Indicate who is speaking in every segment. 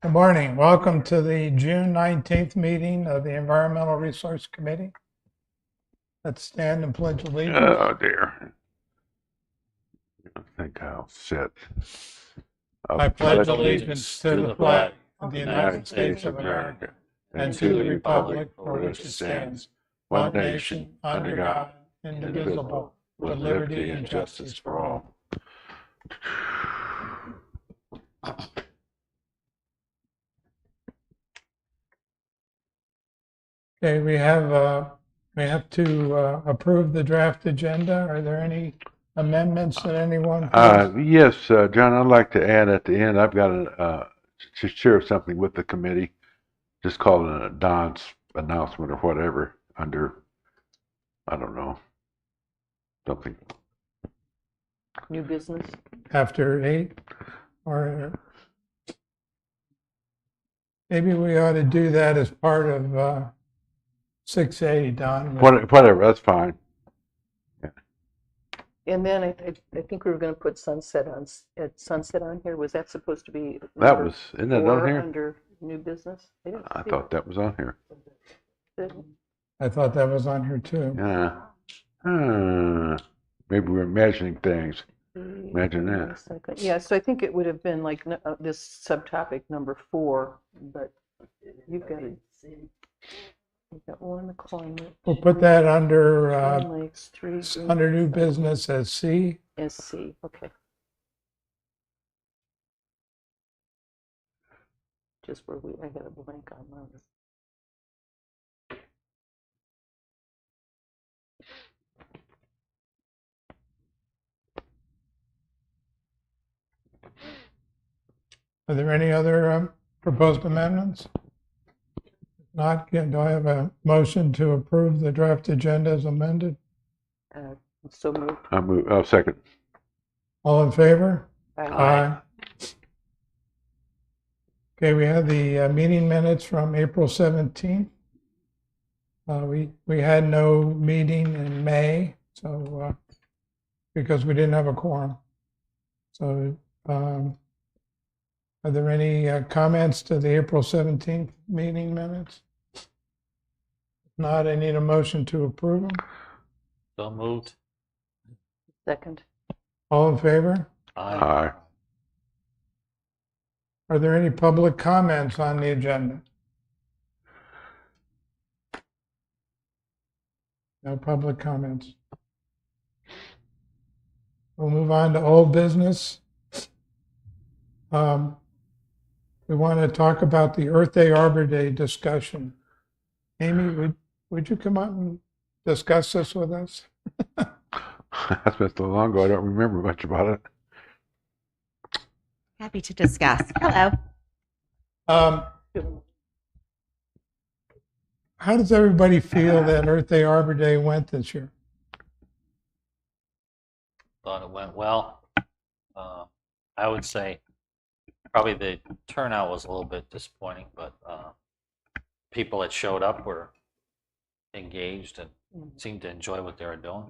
Speaker 1: Good morning. Welcome to the June 19th meeting of the Environmental Resource Committee. Let's stand and pledge allegiance.
Speaker 2: Oh dear. I think I'll sit.
Speaker 1: I pledge allegiance to the flag of the United States of America and to the republic for which it stands, one nation, under God, indivisible, with liberty and justice for all. Okay, we have to approve the draft agenda. Are there any amendments that anyone?
Speaker 2: Yes, John, I'd like to add at the end, I've got to share something with the committee, just call it a Don's announcement or whatever under, I don't know, something.
Speaker 3: New business?
Speaker 1: After 8, or maybe we ought to do that as part of 6A, Don.
Speaker 2: Whatever, that's fine.
Speaker 3: And then I think we were going to put sunset on here. Was that supposed to be
Speaker 2: Isn't that on here?
Speaker 3: under new business?
Speaker 2: I thought that was on here.
Speaker 1: I thought that was on here too.
Speaker 2: Yeah. Maybe we're imagining things. Imagine that.
Speaker 3: Yeah, so I think it would have been like this subtopic number 4, but you've got it. You've got one, the climate.
Speaker 1: We'll put that under
Speaker 3: Lakes, 3,
Speaker 1: under new business as C.
Speaker 3: SC, okay. Just where I had a blank on mine.
Speaker 1: Are there any other proposed amendments? If not, do I have a motion to approve the draft agenda as amended?
Speaker 3: So moved.
Speaker 2: I'll second.
Speaker 1: All in favor?
Speaker 3: Aye.
Speaker 1: Okay, we have the meeting minutes from April 17th. We had no meeting in May, so because we didn't have a quorum. So are there any comments to the April 17th meeting minutes? If not, I need a motion to approve them.
Speaker 4: So moved.
Speaker 3: Second.
Speaker 1: All in favor?
Speaker 2: Aye.
Speaker 1: Are there any public comments on the agenda? No public comments. We'll move on to old business. We want to talk about the Earth Day, Arbor Day discussion. Amy, would you come up and discuss this with us?
Speaker 2: That's been so long ago, I don't remember much about it.
Speaker 5: Happy to discuss. Hello.
Speaker 1: How does everybody feel that Earth Day, Arbor Day went this year?
Speaker 4: Thought it went well. I would say probably the turnout was a little bit disappointing, but people that showed up were engaged and seemed to enjoy what they were doing.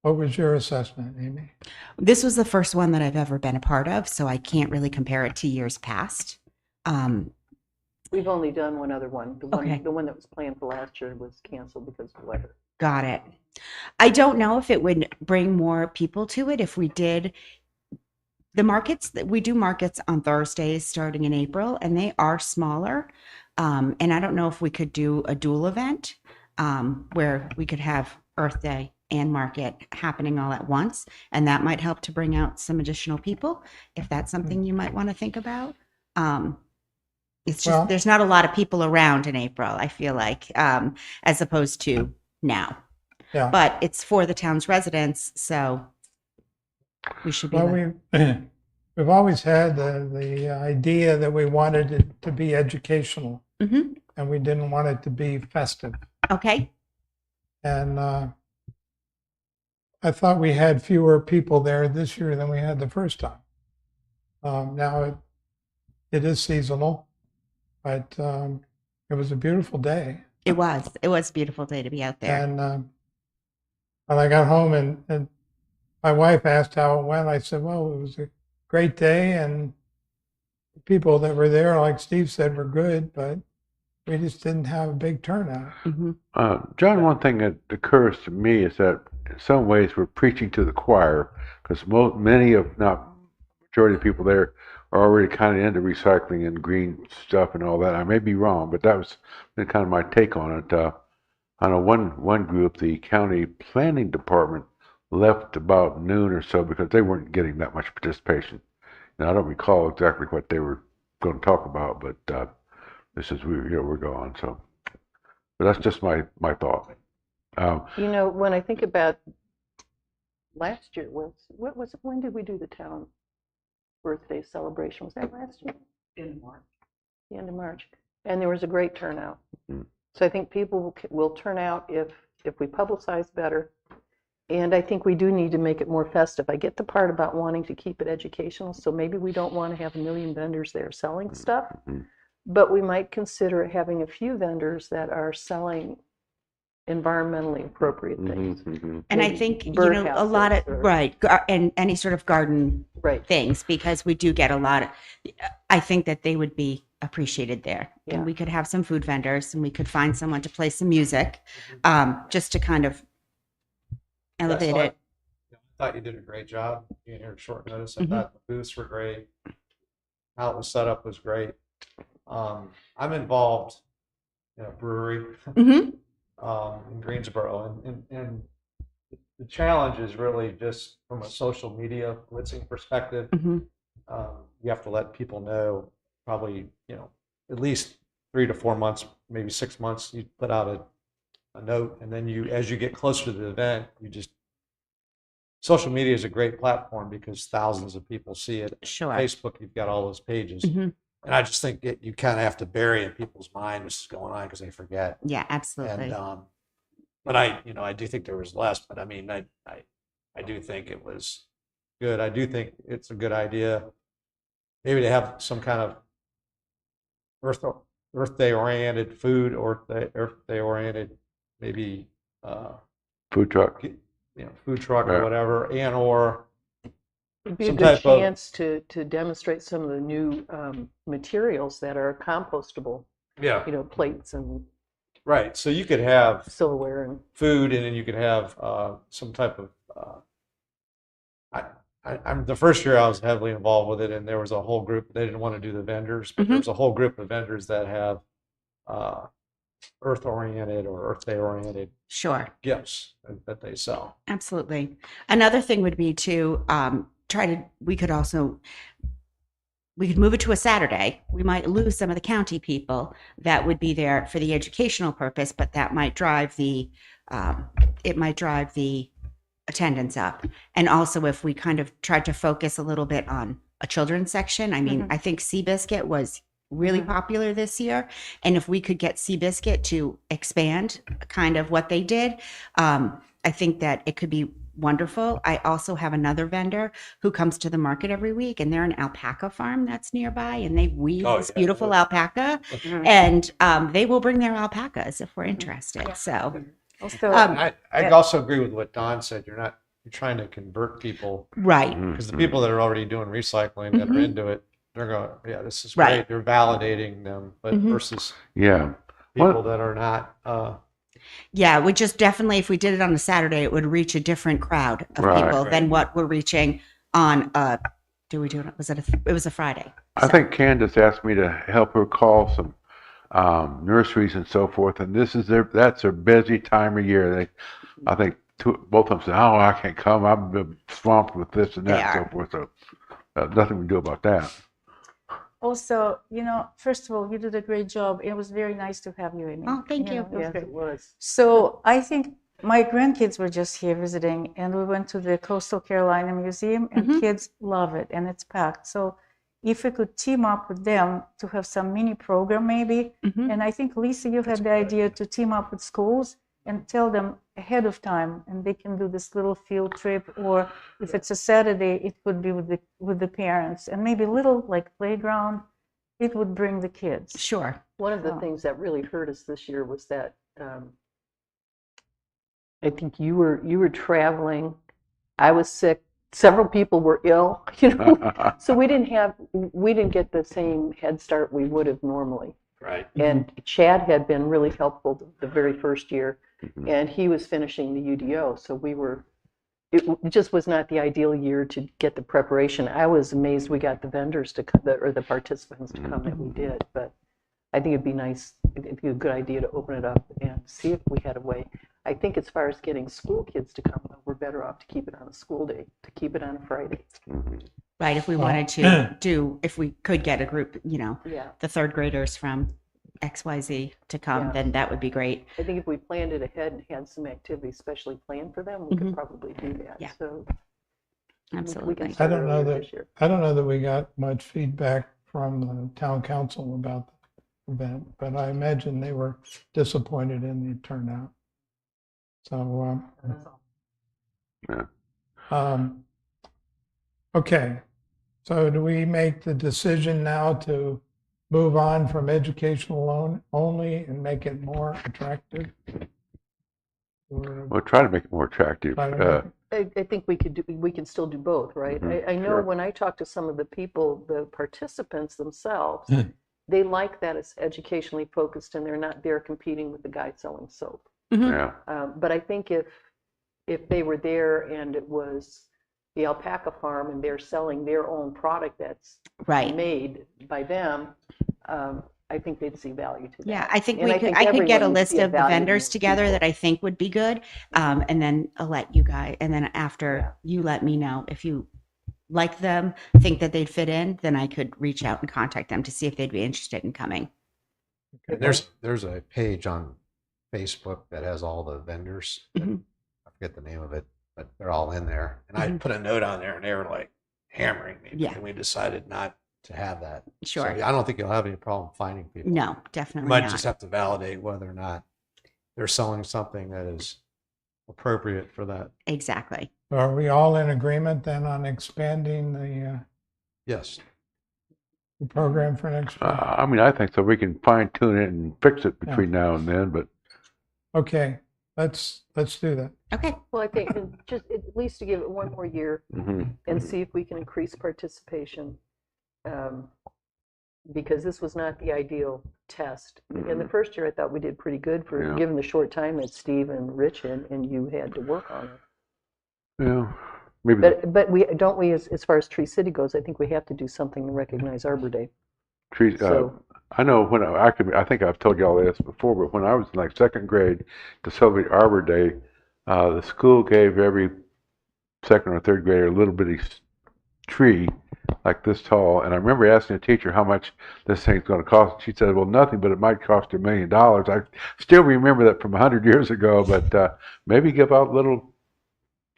Speaker 1: What was your assessment, Amy?
Speaker 5: This was the first one that I've ever been a part of, so I can't really compare it to years past.
Speaker 3: We've only done one other one.
Speaker 5: Okay.
Speaker 3: The one that was planned for last year was canceled because of weather.
Speaker 5: Got it. I don't know if it would bring more people to it if we did the markets. We do markets on Thursdays starting in April, and they are smaller. And I don't know if we could do a dual event where we could have Earth Day and market happening all at once, and that might help to bring out some additional people if that's something you might want to think about. It's just there's not a lot of people around in April, I feel like, as opposed to now.
Speaker 1: Yeah.
Speaker 5: But it's for the town's residents, so we should be.
Speaker 1: Well, we've always had the idea that we wanted it to be educational, and we didn't want it to be festive.
Speaker 5: Okay.
Speaker 1: And I thought we had fewer people there this year than we had the first time. Now it is seasonal, but it was a beautiful day.
Speaker 5: It was a beautiful day to be out there.
Speaker 1: And when I got home and my wife asked how it went, I said, well, it was a great day, and people that were there, like Steve said, were good, but we just didn't have a big turnout.
Speaker 5: Mhm.
Speaker 2: John, one thing that occurs to me is that in some ways we're preaching to the choir because many of, not majority of people there are already kind of into recycling and green stuff and all that. I may be wrong, but that was kind of my take on it. I know one group, the county planning department, left about noon or so because they weren't getting that much participation. And I don't recall exactly what they were going to talk about, but this is we're gone. So, but that's just my thought.
Speaker 3: You know, when I think about last year, when did we do the town birthday celebration? Was that last year?
Speaker 6: In March.
Speaker 3: The end of March. And there was a great turnout.
Speaker 2: Mhm.
Speaker 3: So I think people will turn out if we publicize better. And I think we do need to make it more festive. I get the part about wanting to keep it educational, so maybe we don't want to have a million vendors there selling stuff,
Speaker 2: Mhm.
Speaker 3: but we might consider having a few vendors that are selling environmentally appropriate things.
Speaker 2: Mhm.
Speaker 5: And I
Speaker 3: Maybe
Speaker 5: think, you know, a lot of,
Speaker 3: birdhouses or-
Speaker 5: right, and any sort of garden
Speaker 3: Right.
Speaker 5: things, because we do get a lot of, I think that they would be appreciated there.
Speaker 3: Yeah.
Speaker 5: And we could have some food vendors and we could find someone to play some music, just to kind of elevate it.
Speaker 7: I thought you did a great job being here at short notice. I
Speaker 5: Mhm.
Speaker 7: thought the booths were great. How it was set up was great. I'm involved in a brewery
Speaker 5: Hmm.
Speaker 7: in Greensboro, and the challenge is really just from a social media blitzing perspective.
Speaker 5: Hmm.
Speaker 7: You have to let people know probably, at least 3 to 4 months, maybe 6 months. You put out a note, and then as you get closer to the event, social media is a great platform because thousands of people see it.
Speaker 5: Sure.
Speaker 7: Facebook, you've got all those pages.
Speaker 5: Mhm.
Speaker 7: And I just think you kind of have to bury in people's mind what's going on because they forget.
Speaker 5: Yeah, absolutely.
Speaker 7: And but I do think there was less, but I mean, I do think it was good. I do think it's a good idea, maybe to have some kind of Earth Day oriented food or Earth Day oriented maybe
Speaker 2: Food truck.
Speaker 7: food truck
Speaker 2: Yeah.
Speaker 7: or whatever, and or
Speaker 3: It'd be a
Speaker 7: some
Speaker 3: good
Speaker 7: type of-
Speaker 3: chance to demonstrate some of the new materials that are compostable, plates and
Speaker 7: right. So you could have
Speaker 3: silverware and
Speaker 7: food, and then you could have some type of. I'm the first year I was heavily involved with it, and there was a whole group. They didn't want to do the vendors, but there was a whole group of vendors that have Earth-oriented or Earth Day-oriented
Speaker 5: Sure.
Speaker 7: gifts that they sell.
Speaker 5: Absolutely. Another thing would be to we could move it to a Saturday. We might lose some of the county people that would be there for the educational purpose, but that might drive the attendance up. And also if we kind of tried to focus a little bit on a children's section, I mean, I think Seabiscuit was really popular this year. And if we could get Seabiscuit to expand kind of what they did, I think that it could be wonderful. I also have another vendor who comes to the market every week, and they're an alpaca farm that's nearby, and they weave this beautiful alpaca, and they will bring their alpacas if we're interested. So
Speaker 6: Also,
Speaker 7: I also agree with what Don said. You're trying to convert people,
Speaker 5: right.
Speaker 7: because the people that are already doing recycling that are into it, they're going, yeah, this is
Speaker 5: Right.
Speaker 7: great. They're validating them, but versus
Speaker 2: Yeah.
Speaker 7: people that are not.
Speaker 5: Yeah, it would just definitely, if we did it on a Saturday, it would reach a different crowd of
Speaker 2: Right.
Speaker 5: people than what we're reaching on it was a Friday.
Speaker 2: I think Candace asked me to help her call some nurseries and so forth, and that's their busy time of year. I think both of them said, "Oh, I can't come. I've been swamped with this and that
Speaker 5: They
Speaker 2: and so
Speaker 5: are.
Speaker 2: forth." So nothing we can do about that.
Speaker 6: also, first of all, you did a great job. It was very nice to have you in.
Speaker 5: Oh, thank you.
Speaker 6: It was
Speaker 3: yes,
Speaker 6: great.
Speaker 3: it was.
Speaker 6: So I think my grandkids were just here visiting, and we went to the Coastal Carolina Museum, and kids love it, and it's packed. So if we could team up with them to have some mini program maybe, and I think, Lisa, you had the idea to team up with schools and tell them ahead of time, and they can do this little field trip, or if it's a Saturday, it would be with the parents, and maybe little like playground. It would bring the kids.
Speaker 5: Sure.
Speaker 3: One of the
Speaker 6: Oh.
Speaker 3: things that really hurt us this year was that I think you were traveling. I was sick several people were ill, you know, so we didn't get the same head start we would have normally.
Speaker 4: Right.
Speaker 3: And Chad had been really helpful the very first year,
Speaker 2: Mhm.
Speaker 3: and he was finishing the UDO, so it just was not the ideal year to get the preparation. I was amazed we got the vendors to come, or the participants to come that we did, but I think it'd be nice, it'd be a good idea to open it up and see if we had a way. I think as far as getting school kids to come, we're better off to keep it on a school day, to keep it on a Friday.
Speaker 2: Mhm.
Speaker 5: Right, if we
Speaker 1: Well,
Speaker 5: wanted to if we could get a group,
Speaker 3: Yeah,
Speaker 5: the third graders from XYZ to come,
Speaker 3: Yeah.
Speaker 5: then that would be great.
Speaker 3: I think if we planned it ahead and had some activities specially planned for them, we could
Speaker 5: Mhm.
Speaker 3: probably do that.
Speaker 5: Yeah.
Speaker 3: So we
Speaker 5: Absolutely.
Speaker 3: can
Speaker 1: I
Speaker 3: start
Speaker 1: don't know
Speaker 3: earlier
Speaker 1: that
Speaker 3: this year.
Speaker 1: I don't know that we got much feedback from the town council about the event, but I imagine they were disappointed in the turnout. So,
Speaker 2: Yeah.
Speaker 1: Okay, so do we make the decision now to move on from educational loan only and make it more attractive? Or
Speaker 2: We'll try to make it more attractive.
Speaker 1: try to make
Speaker 3: I think we can still do both, right?
Speaker 2: Mhm,
Speaker 3: I know
Speaker 2: sure.
Speaker 3: when I talk to some of the people, the participants themselves,
Speaker 1: Hmm.
Speaker 3: they like that it's educationally focused and they're not there competing with the guy selling soap.
Speaker 5: Mhm.
Speaker 2: Yeah.
Speaker 3: But I think if they were there and it was the alpaca farm and they're selling their own product that's
Speaker 5: Right.
Speaker 3: made by them, I think they'd see value to that.
Speaker 5: Yeah, I think
Speaker 3: And
Speaker 5: we
Speaker 3: I
Speaker 5: could,
Speaker 3: think
Speaker 5: I could get a
Speaker 3: everyone would
Speaker 5: list
Speaker 3: see a
Speaker 5: of the
Speaker 3: value in
Speaker 5: vendors
Speaker 3: more
Speaker 5: together
Speaker 3: people.
Speaker 5: that I think would be good. And then I'll let you guys, and then after you let me know if you like them, think that they'd fit in, then I could reach out and contact them to see if they'd be interested in coming.
Speaker 7: And there's a page on Facebook that has all the vendors.
Speaker 5: Mhm.
Speaker 7: I forget the name of it, but they're all in there. And I
Speaker 5: Mhm.
Speaker 7: put a note on there, and they were like hammering me.
Speaker 5: Yeah.
Speaker 7: And we decided not to have that.
Speaker 5: Sure.
Speaker 7: So I don't think you'll have any problem finding people.
Speaker 5: No,
Speaker 7: You
Speaker 5: definitely
Speaker 7: might
Speaker 5: not.
Speaker 7: just have to validate whether or not they're selling something that is appropriate for that.
Speaker 5: Exactly.
Speaker 1: Are we all in agreement then on expanding
Speaker 7: Yes.
Speaker 1: the program for next year?
Speaker 2: I mean, I think so. We can fine tune it and fix it between now and then, but
Speaker 1: Okay, let's do that.
Speaker 5: Okay.
Speaker 3: Well, I think and just at least to give it one more year
Speaker 2: mhm.
Speaker 3: and see if we can increase participation. Because this was not the ideal test. In the first year, I thought we did pretty good for
Speaker 2: Yeah.
Speaker 3: given the short time that Steve and Rich and you had to work on it.
Speaker 2: Yeah. Maybe.
Speaker 3: But we as far as Tree City goes, I think we have to do something to recognize Arbor Day.
Speaker 2: Trees.
Speaker 3: So
Speaker 2: I know when I think I've told you all this before, but when I was in like second grade to celebrate Arbor Day, the school gave every second or third grader a little bitty tree like this tall. And I remember asking the teacher how much this thing's going to cost. She said, well, nothing, but it might cost $1 million. I still remember that from 100 years ago, but maybe give out little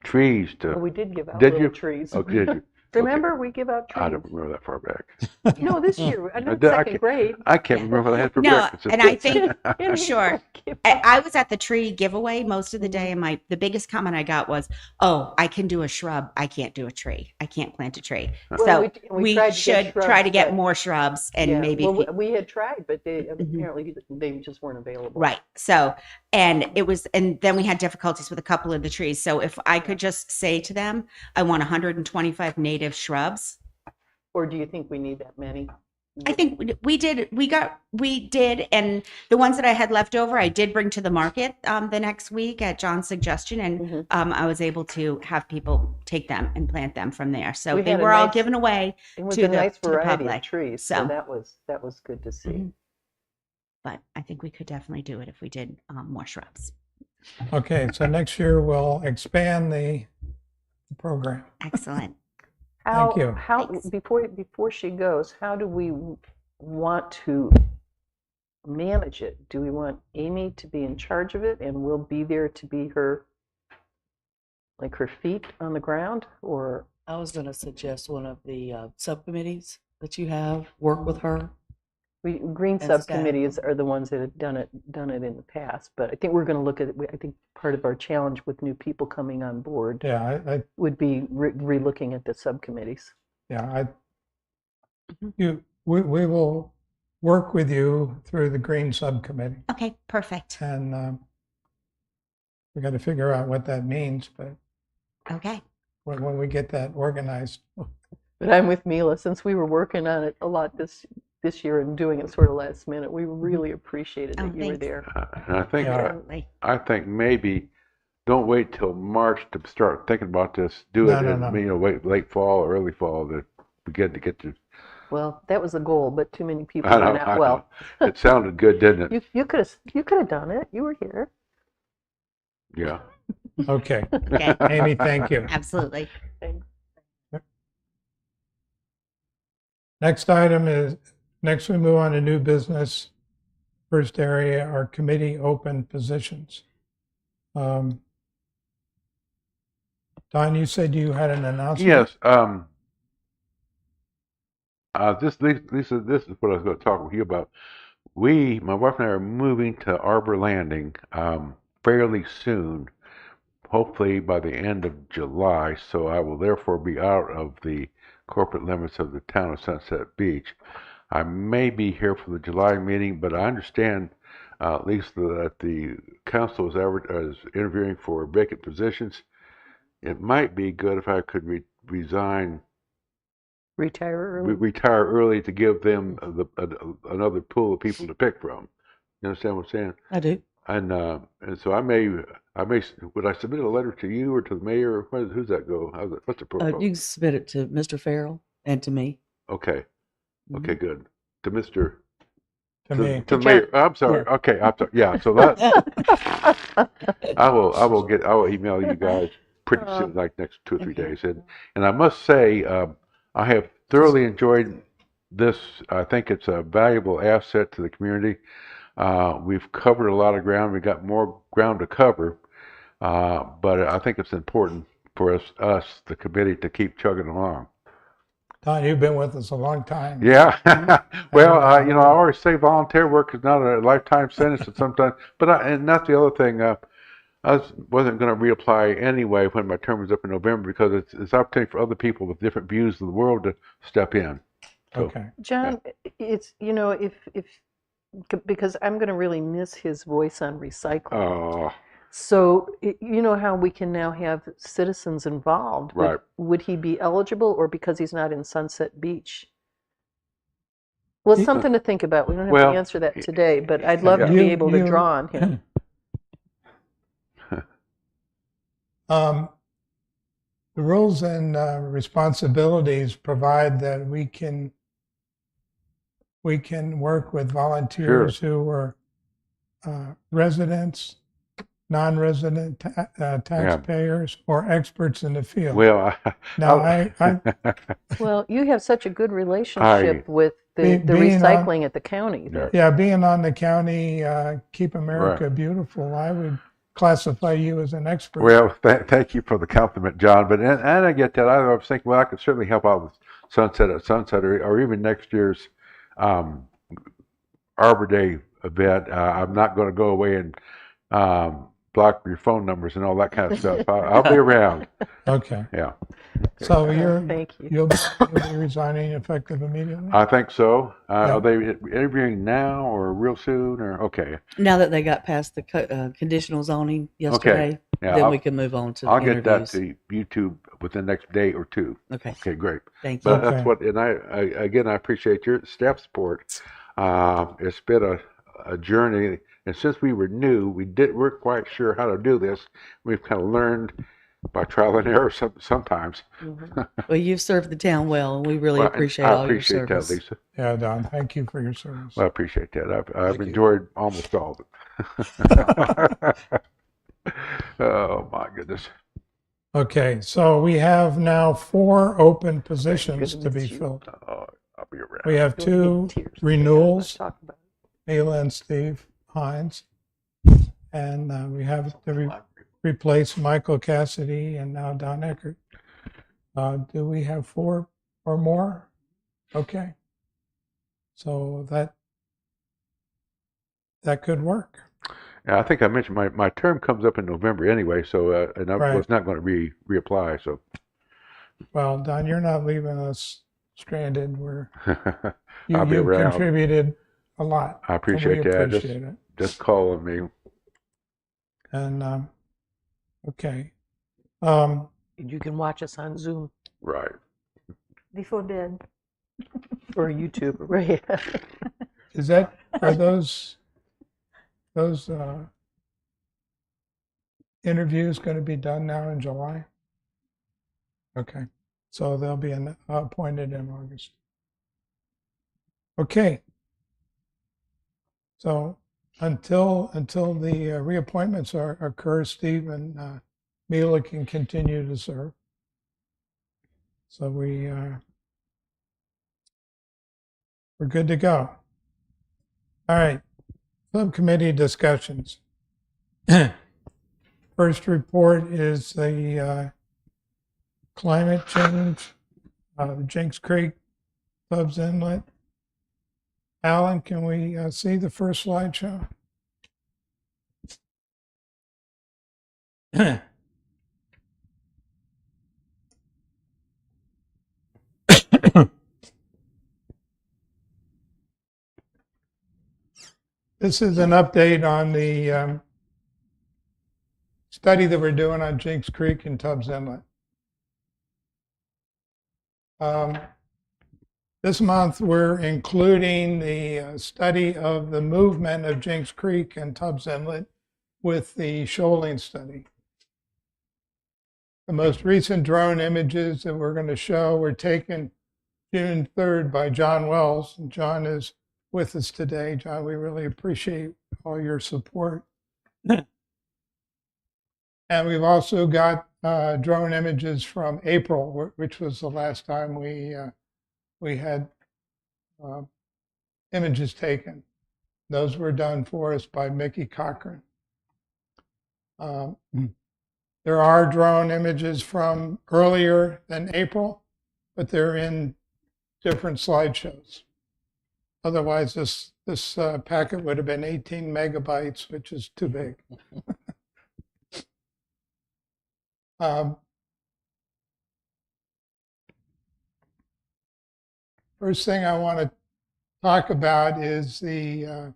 Speaker 2: trees
Speaker 3: well,
Speaker 2: to.
Speaker 3: we did give out
Speaker 2: Did
Speaker 3: little
Speaker 2: you?
Speaker 3: trees.
Speaker 2: Oh, did you?
Speaker 3: Remember, we give out
Speaker 2: I
Speaker 3: trees.
Speaker 2: don't remember that far back.
Speaker 3: No, this year, not
Speaker 2: I
Speaker 3: second
Speaker 2: can't-
Speaker 3: grade.
Speaker 2: I can't remember what I had for
Speaker 5: No,
Speaker 2: breakfast.
Speaker 5: and I think
Speaker 3: And we
Speaker 5: Sure.
Speaker 3: give
Speaker 5: I was at the tree giveaway most of the day, and the biggest comment I got was, "Oh, I can do a shrub. I can't do a tree. I can't plant a tree."
Speaker 3: Well,
Speaker 5: So
Speaker 3: we tried to get
Speaker 5: should try
Speaker 3: shrubs,
Speaker 5: to get
Speaker 3: but-
Speaker 5: more shrubs and
Speaker 3: yeah,
Speaker 5: maybe
Speaker 3: well, we had tried, but they
Speaker 5: Mhm.
Speaker 3: apparently they just weren't available.
Speaker 5: right. So and then we had difficulties with a couple of the trees. So if I could just say to them, I want 125 native shrubs.
Speaker 3: Or do you think we need that many?
Speaker 5: I think we did, and the ones that I had left over, I did bring to the market the next week at John's suggestion, and
Speaker 3: Mhm.
Speaker 5: I was able to have people take them and plant them from there. So
Speaker 3: We
Speaker 5: they
Speaker 3: had a
Speaker 5: were all
Speaker 3: nice-
Speaker 5: given away,
Speaker 3: It was
Speaker 5: to
Speaker 3: a
Speaker 5: the-
Speaker 3: nice
Speaker 5: to the
Speaker 3: variety
Speaker 5: public.
Speaker 3: of trees,
Speaker 5: So-
Speaker 3: so that was good to see.
Speaker 5: Mhm. but I think we could definitely do it if we did more shrubs.
Speaker 1: Okay, so next year we'll expand the program.
Speaker 5: Excellent.
Speaker 3: How,
Speaker 1: you.
Speaker 5: Thanks.
Speaker 3: before she goes, how do we want to manage it? Do we want Amy to be in charge of it and we'll be there to be her, like her feet on the ground, or?
Speaker 8: I was going to suggest one of the subcommittees that you have work with her.
Speaker 3: Green
Speaker 8: And staff.
Speaker 3: subcommittees are the ones that have done it in the past, but I think we're going to look at it. I think part of our challenge with new people coming on board
Speaker 1: Yeah,
Speaker 3: would be re-looking at the subcommittees.
Speaker 1: we will work with you through the Green Subcommittee,
Speaker 5: Okay, perfect.
Speaker 1: and we got to figure out what that means, but
Speaker 5: Okay.
Speaker 1: when we get that organized.
Speaker 3: But I'm with Mila, since we were working on it a lot this year and doing it sort of last minute, we really appreciated
Speaker 5: Oh,
Speaker 3: that you were
Speaker 5: thanks.
Speaker 3: there.
Speaker 2: And I think,
Speaker 1: Yeah.
Speaker 5: Absolutely.
Speaker 2: I think maybe don't wait till March to start thinking about this. Do
Speaker 1: No,
Speaker 2: it
Speaker 1: no,
Speaker 2: in,
Speaker 1: no.
Speaker 2: you know, wait late fall or early fall to begin to get to.
Speaker 3: Well, that was the goal, but too many people
Speaker 2: I
Speaker 3: were
Speaker 2: know,
Speaker 3: not
Speaker 2: I
Speaker 3: well.
Speaker 2: know. It sounded good, didn't it?
Speaker 3: You could have done it. You were here.
Speaker 2: Yeah.
Speaker 1: Okay.
Speaker 5: Okay.
Speaker 1: Amy, thank you.
Speaker 5: Absolutely.
Speaker 1: Next item is, next we move on to new business. First area are committee open positions. Don, you said you had an announcement?
Speaker 2: Yes. Lisa, this is what I was going to talk with you about. My wife and I are moving to Arbor Landing fairly soon, hopefully by the end of July. So I will therefore be out of the corporate limits of the town of Sunset Beach. I may be here for the July meeting, but I understand, Lisa, that the council is interviewing for vacant positions. It might be good if I could resign.
Speaker 3: Retire early.
Speaker 2: Retire early to give them another pool of people to pick from. You understand what I'm saying?
Speaker 8: I do.
Speaker 2: And so I may would I submit a letter to you or to the mayor? Who's that go? What's the protocol?
Speaker 8: You can submit it to Mr. Farrell and to me.
Speaker 2: Okay, okay, good. To Mr.
Speaker 1: To me.
Speaker 2: To the mayor. I'm sorry.
Speaker 8: Yeah.
Speaker 2: Okay, I'm sorry. Yeah. So that I will email you guys pretty soon, like next 2 or 3
Speaker 8: Okay.
Speaker 2: days. And I must say, I have thoroughly enjoyed this. I think it's a valuable asset to the community. We've covered a lot of ground. We've got more ground to cover, but I think it's important for us, the committee, to keep chugging along.
Speaker 1: Don, you've been with us a long time.
Speaker 2: Yeah. Well, I always say volunteer work is not a lifetime sentence, and sometimes, and that's the other thing. I wasn't going to reapply anyway when my term was up in November because it's opportunity for other people with different views of the world to step in. So,
Speaker 1: Okay.
Speaker 3: John, it's, if because I'm going to really miss his voice on recycling. So, you know how we can now have citizens involved.
Speaker 2: Right.
Speaker 3: Would he be eligible, or because he's not in Sunset Beach? Well, it's something to think about. We don't have
Speaker 2: Well,
Speaker 3: to answer that today, but I'd love to
Speaker 1: You-
Speaker 3: be able to
Speaker 1: you-
Speaker 3: draw on him.
Speaker 1: The rules and responsibilities provide that we can work with volunteers who are residents, non-resident taxpayers, or experts in the field.
Speaker 2: well,
Speaker 1: Now,
Speaker 3: Well, you have such a good relationship with the
Speaker 1: being
Speaker 3: recycling at the county.
Speaker 1: yeah, being on the county Keep America Beautiful, I would classify you as an expert.
Speaker 2: well, thank you for the compliment, John. But and I get that. I was thinking, well, I could certainly help out with Sunset at Sunset, or even next year's Arbor Day event. I'm not going to go away and block your phone numbers and all that kind of stuff. I'll be around.
Speaker 1: Okay.
Speaker 2: Yeah.
Speaker 1: So
Speaker 3: Thank you.
Speaker 1: you'll be resigning effective immediately?
Speaker 2: I think so.
Speaker 1: Yeah.
Speaker 2: Are they interviewing now or real soon or okay?
Speaker 8: Now that they got past the conditional zoning yesterday,
Speaker 2: Yeah,
Speaker 8: then
Speaker 2: I'll,
Speaker 8: we can move on to
Speaker 2: I'll
Speaker 8: the
Speaker 2: get that
Speaker 8: interviews.
Speaker 2: to YouTube within the next day or two.
Speaker 8: Okay,
Speaker 2: Okay, great.
Speaker 8: thank you.
Speaker 2: But
Speaker 1: Okay.
Speaker 2: that's what, and I appreciate your staff support. It's been a journey, and since we were new, weren't quite sure how to do this. We've kind of learned by trial and error sometimes.
Speaker 8: Well, you've served the town well, and we really
Speaker 2: Well,
Speaker 8: appreciate
Speaker 2: I
Speaker 8: all your
Speaker 2: appreciate
Speaker 8: service.
Speaker 2: that, Lisa.
Speaker 1: Yeah, Don, thank you for your service.
Speaker 2: Well, I appreciate that. I've
Speaker 7: Thank you.
Speaker 2: enjoyed almost all of it. Oh my goodness.
Speaker 1: Okay, so we have now 4 open positions to be
Speaker 3: goodness, you-
Speaker 1: filled.
Speaker 2: Oh, I'll be around.
Speaker 1: We have 2
Speaker 3: Tears.
Speaker 1: renewals,
Speaker 3: Talk about it.
Speaker 1: Mila and Steve Hines. And we have to replace Michael Cassidy and now Don Eckert. Do we have 4 or more? Okay. So that could work.
Speaker 2: Yeah, I think I mentioned my term comes up in November anyway, so and I
Speaker 1: Right.
Speaker 2: was not going to reapply. So
Speaker 1: Well, Don, you're not leaving us stranded.
Speaker 2: I'll be
Speaker 1: You've
Speaker 2: around.
Speaker 1: contributed a lot.
Speaker 2: I
Speaker 1: and we
Speaker 2: appreciate that.
Speaker 1: appreciate it.
Speaker 2: Just call on me.
Speaker 1: And okay.
Speaker 3: You can watch us on Zoom
Speaker 2: Right.
Speaker 6: Before bed.
Speaker 3: or YouTube, right?
Speaker 1: Is that, are those interviews going to be done now in July? Okay, so they'll be appointed in August. Okay. So until the reappointments occur, Steve and Mila can continue to serve. So we're good to go. All right, subcommittee discussions. First report is the climate change, the Jinx Creek, Tubbs Inlet. Alan, can we see the first slideshow? This is an update on the study that we're doing on Jinx Creek and Tubbs Inlet. This month, we're including the study of the movement of Jinx Creek and Tubbs Inlet with the shoaling study. The most recent drone images that we're going to show were taken June 3rd by John Wells. And John is with us today. John, we really appreciate all your support. And we've also got drone images from April, which was the last time we had images taken. Those were done for us by Mickey Cochran. There are drone images from earlier than April, but they're in different slideshows. Otherwise, this packet would have been 18 megabytes, which is too big. First thing I want to talk about is the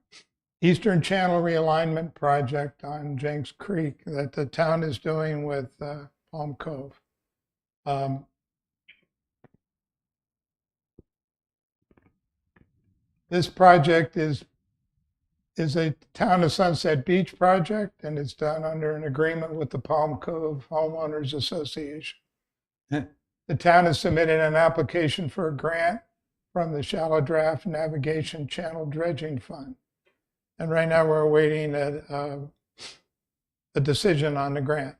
Speaker 1: Eastern Channel Realignment Project on Jinx Creek that the town is doing with Palm Cove. This project is a Town of Sunset Beach project, and it's done under an agreement with the Palm Cove Homeowners Association. The town has submitted an application for a grant from the Shallow Draft Navigation Channel Dredging Fund. And right now we're awaiting a decision on the grant.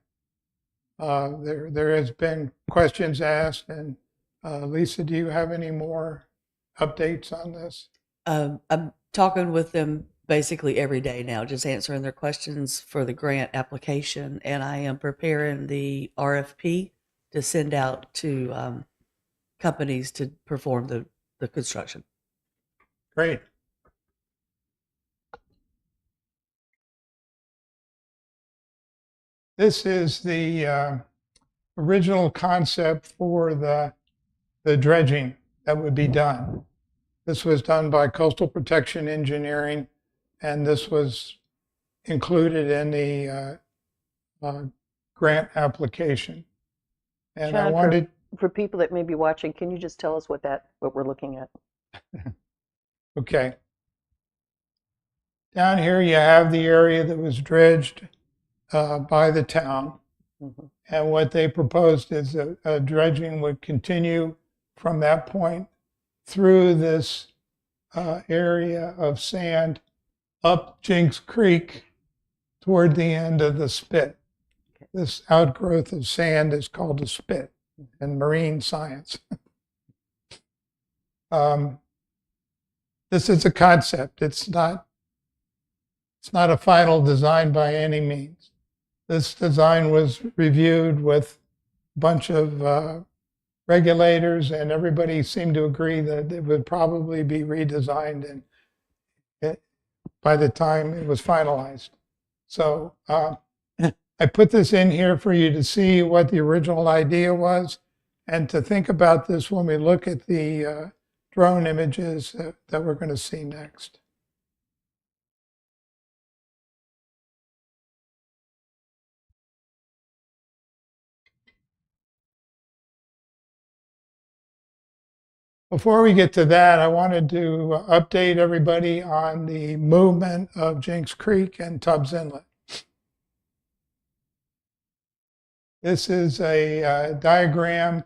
Speaker 1: There has been questions asked, and Lisa, do you have any more updates on this?
Speaker 8: I'm talking with them basically every day now, just answering their questions for the grant application. And I am preparing the RFP to send out to companies to perform the construction.
Speaker 1: Great. This is the original concept for the dredging that would be done. This was done by Coastal Protection Engineering, and this was included in the grant application. And
Speaker 3: John,
Speaker 1: I wanted,
Speaker 3: for people that may be watching, can you just tell us what we're looking at?
Speaker 1: okay. Down here you have the area that was dredged by the town.
Speaker 3: Mm-hmm.
Speaker 1: And what they proposed is that dredging would continue from that point through this area of sand up Jinx Creek toward the end of the spit. This outgrowth of sand is called a spit in marine science. This is a concept. It's not a final design by any means. This design was reviewed with a bunch of regulators, and everybody seemed to agree that it would probably be redesigned by the time it was finalized. So I put this in here for you to see what the original idea was and to think about this when we look at the drone images that we're going to see next. Before we get to that, I wanted to update everybody on the movement of Jinx Creek and Tubbs Inlet. This is a diagram.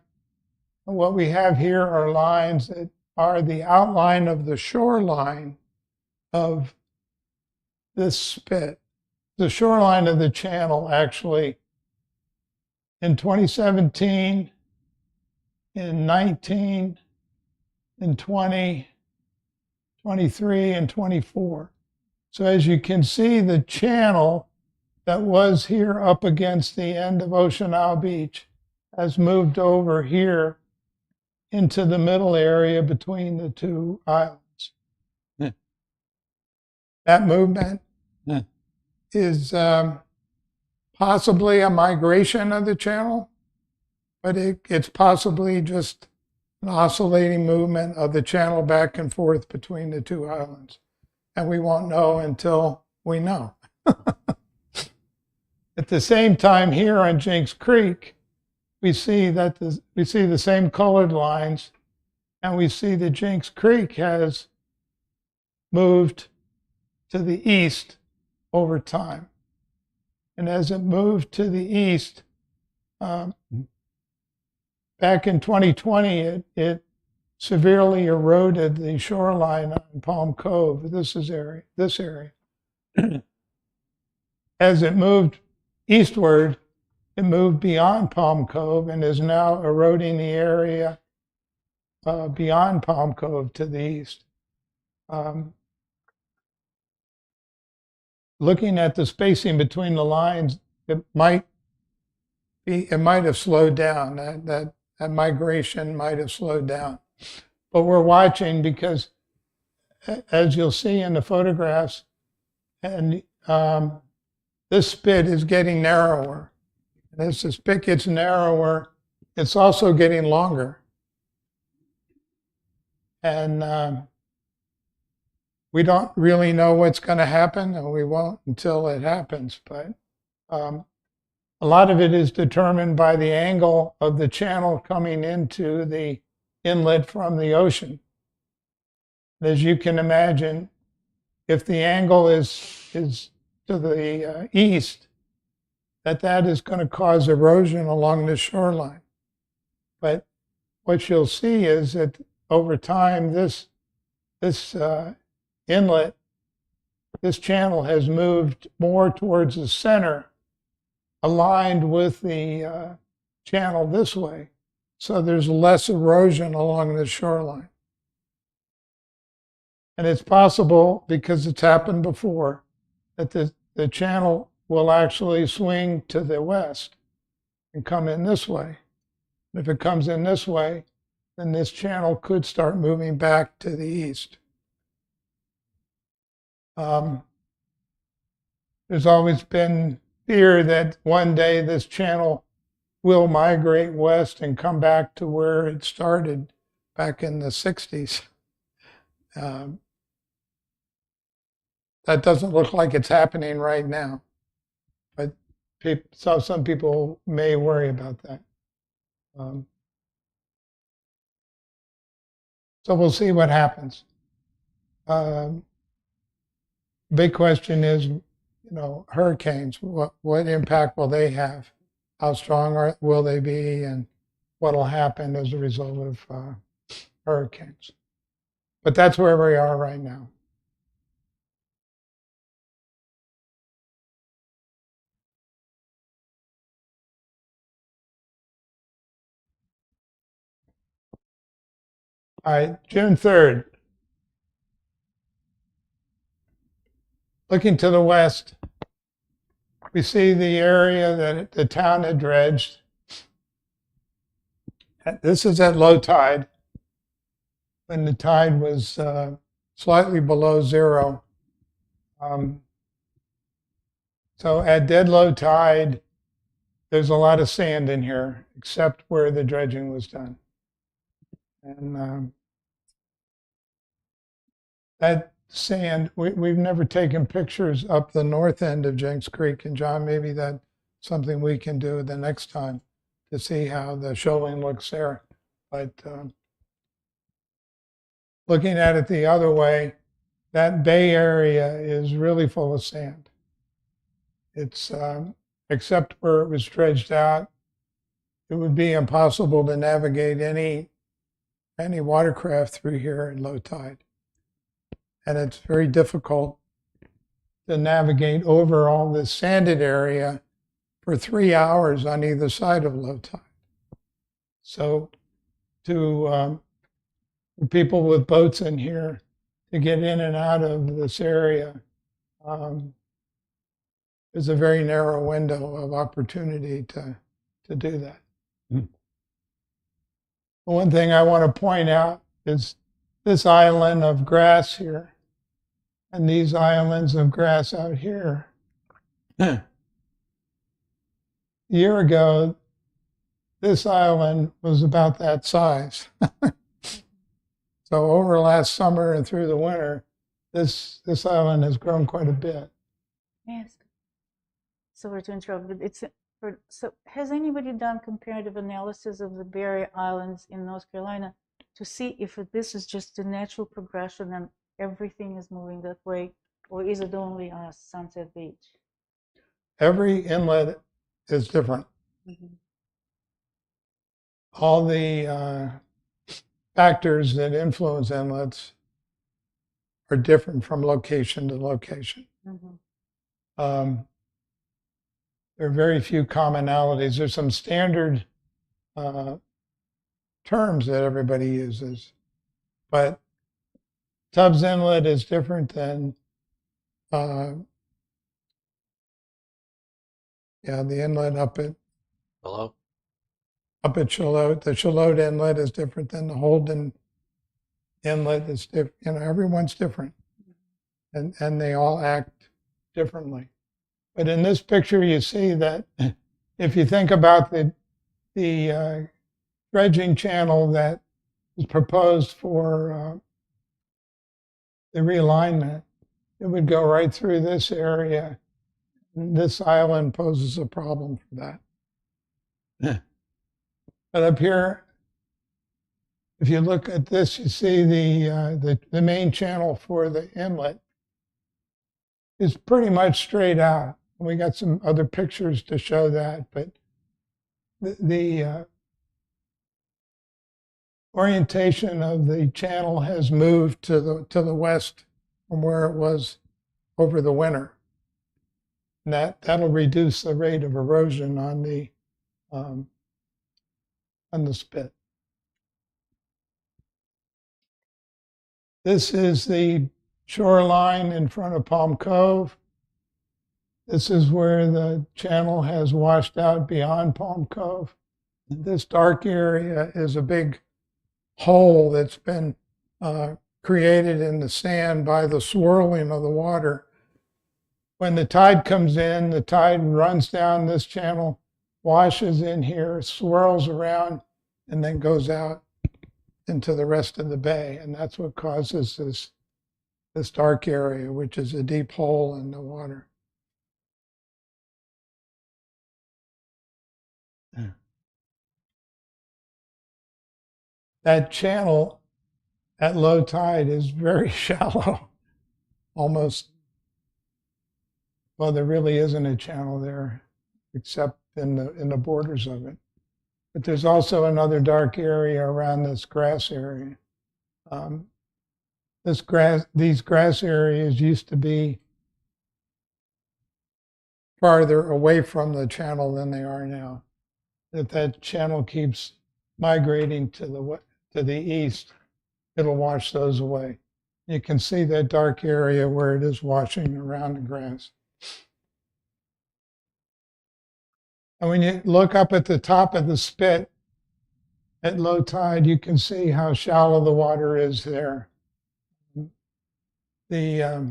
Speaker 1: What we have here are lines that are the outline of the shoreline of this spit. The shoreline of the channel actually in 2017, in 19, in 20, 23, and 24. So as you can see, the channel that was here up against the end of Ocean Isle Beach has moved over here into the middle area between the two islands.
Speaker 2: Yeah.
Speaker 1: That movement
Speaker 2: Yeah.
Speaker 1: is possibly a migration of the channel, but it's possibly just an oscillating movement of the channel back and forth between the two islands. And we won't know until we know. At the same time, here on Jinx Creek, we see the same colored lines, and we see that Jinx Creek has moved to the east over time. And as it moved to the east, back in 2020, it severely eroded the shoreline on Palm Cove. This area. As it moved eastward, it moved beyond Palm Cove and is now eroding the area beyond Palm Cove to the east. Looking at the spacing between the lines, it might have slowed down. That migration might have slowed down. But we're watching because, as you'll see in the photographs, and this spit is getting narrower. And as the spit gets narrower, it's also getting longer. And we don't really know what's going to happen, and we won't until it happens. But a lot of it is determined by the angle of the channel coming into the inlet from the ocean. As you can imagine, if the angle is to the east, that is going to cause erosion along the shoreline. But what you'll see is that over time, this inlet, this channel has moved more towards the center, aligned with the channel this way. So there's less erosion along the shoreline. And it's possible, because it's happened before, that the channel will actually swing to the west and come in this way. And if it comes in this way, then this channel could start moving back to the east. There's always been fear that one day this channel will migrate west and come back to where it started back in the 60s. That doesn't look like it's happening right now, but some people may worry about that. So we'll see what happens. Big question is, hurricanes. What impact will they have? How strong will they be, and what will happen as a result of hurricanes? But that's where we are right now. All right, June 3rd. Looking to the west, we see the area that the town had dredged. This is at low tide, when the tide was slightly below zero. So at dead low tide, there's a lot of sand in here, except where the dredging was done. And that sand, we've never taken pictures up the north end of Jinx Creek. And John, maybe that's something we can do the next time to see how the shoaling looks there. But looking at it the other way, that bay area is really full of sand. It's, except where it was dredged out, it would be impossible to navigate any watercraft through here at low tide. And it's very difficult to navigate over all this sanded area for 3 hours on either side of low tide. So to for people with boats in here to get in and out of this area is a very narrow window of opportunity to do that. One thing I want to point out is this island of grass here and these islands of grass out here. A year ago, this island was about that size. So over last summer and through the winter, this island has grown quite a bit.
Speaker 6: Yes. Sorry to interrupt, but so has anybody done comparative analysis of the barrier islands in North Carolina to see if this is just a natural progression and everything is moving that way, or is it only Sunset Beach?
Speaker 1: Every inlet is different.
Speaker 6: Mm-hmm.
Speaker 1: All the factors that influence inlets are different from location to location.
Speaker 6: Mm-hmm.
Speaker 1: There are very few commonalities. There's some standard terms that everybody uses, but Tubbs Inlet is different than the inlet up at
Speaker 4: Hello?
Speaker 1: Shallotte. The Shallotte Inlet is different than the Holden Inlet. Is different. Everyone's different, and they all act differently. But in this picture, you see that if you think about the dredging channel that was proposed for the realignment, it would go right through this area. This island poses a problem for that. But up here, if you look at this, you see the main channel for the inlet is pretty much straight out. We got some other pictures to show that, but the orientation of the channel has moved to the west from where it was over the winter. And that'll reduce the rate of erosion on the spit. This is the shoreline in front of Palm Cove. This is where the channel has washed out beyond Palm Cove. This dark area is a big hole that's been created in the sand by the swirling of the water. When the tide comes in, the tide runs down this channel, washes in here, swirls around, and then goes out into the rest of the bay. And that's what causes this dark area, which is a deep hole in the water. That channel at low tide is very shallow, almost, well, there really isn't a channel there except in the borders of it. But there's also another dark area around this grass area. These grass areas used to be farther away from the channel than they are now. If that channel keeps migrating to the east, it'll wash those away. You can see that dark area where it is washing around the grass. And when you look up at the top of the spit at low tide, you can see how shallow the water is there. The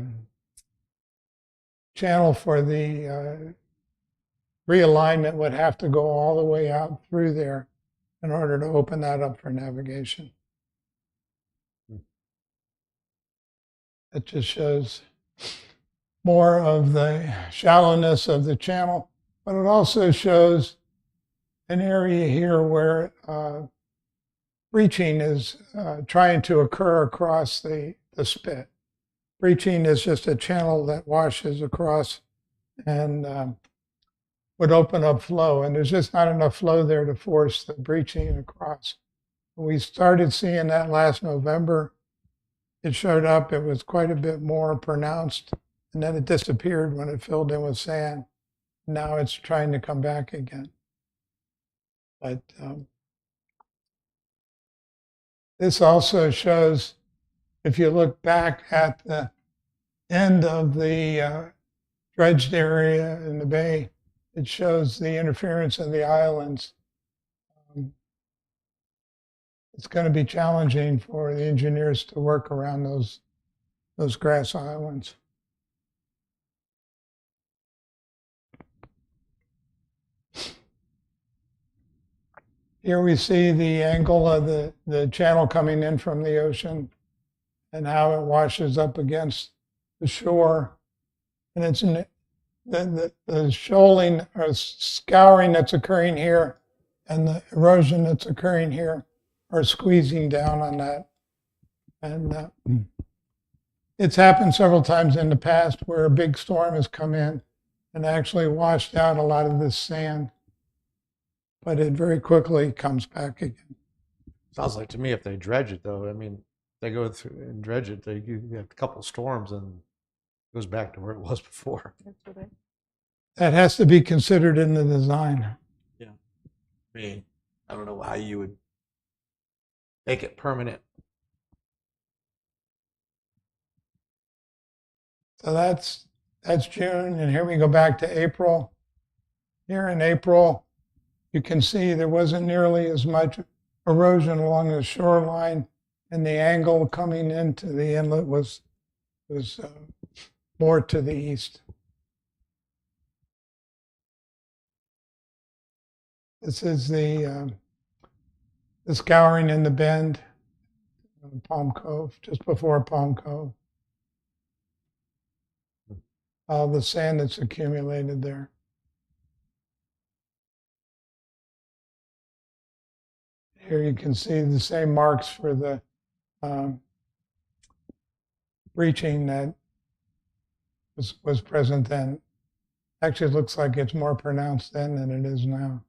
Speaker 1: channel for the realignment would have to go all the way out through there in order to open that up for navigation. It just shows more of the shallowness of the channel, but it also shows an area here where breaching is trying to occur across the spit. Breaching is just a channel that washes across and would open up flow, and there's just not enough flow there to force the breaching across. We started seeing that last November. It showed up, it was quite a bit more pronounced, and then it disappeared when it filled in with sand. Now it's trying to come back again. But this also shows, if you look back at the end of the dredged area in the bay, it shows the interference of the islands. It's going to be challenging for the engineers to work around those grass islands. Here we see the angle of the channel coming in from the ocean and how it washes up against the shore. And it's the shoaling or scouring that's occurring here and the erosion that's occurring here are squeezing down on that. And it's happened several times in the past where a big storm has come in and actually washed out a lot of this sand. But it very quickly comes back again.
Speaker 7: Sounds like to me if they dredge it though, I mean, they go through and dredge it, you have a couple storms and it goes back to where it was before.
Speaker 1: That has to be considered in the design.
Speaker 7: I mean, I don't know how you would make it permanent.
Speaker 1: So that's June, and here we go back to April. Here in April, you can see there wasn't nearly as much erosion along the shoreline, and the angle coming into the inlet was more to the east. This is the scouring in the bend, Palm Cove, just before Palm Cove. All the sand that's accumulated there. Here you can see the same marks for the breaching that was present then. Actually, it looks like it's more pronounced then than it is now.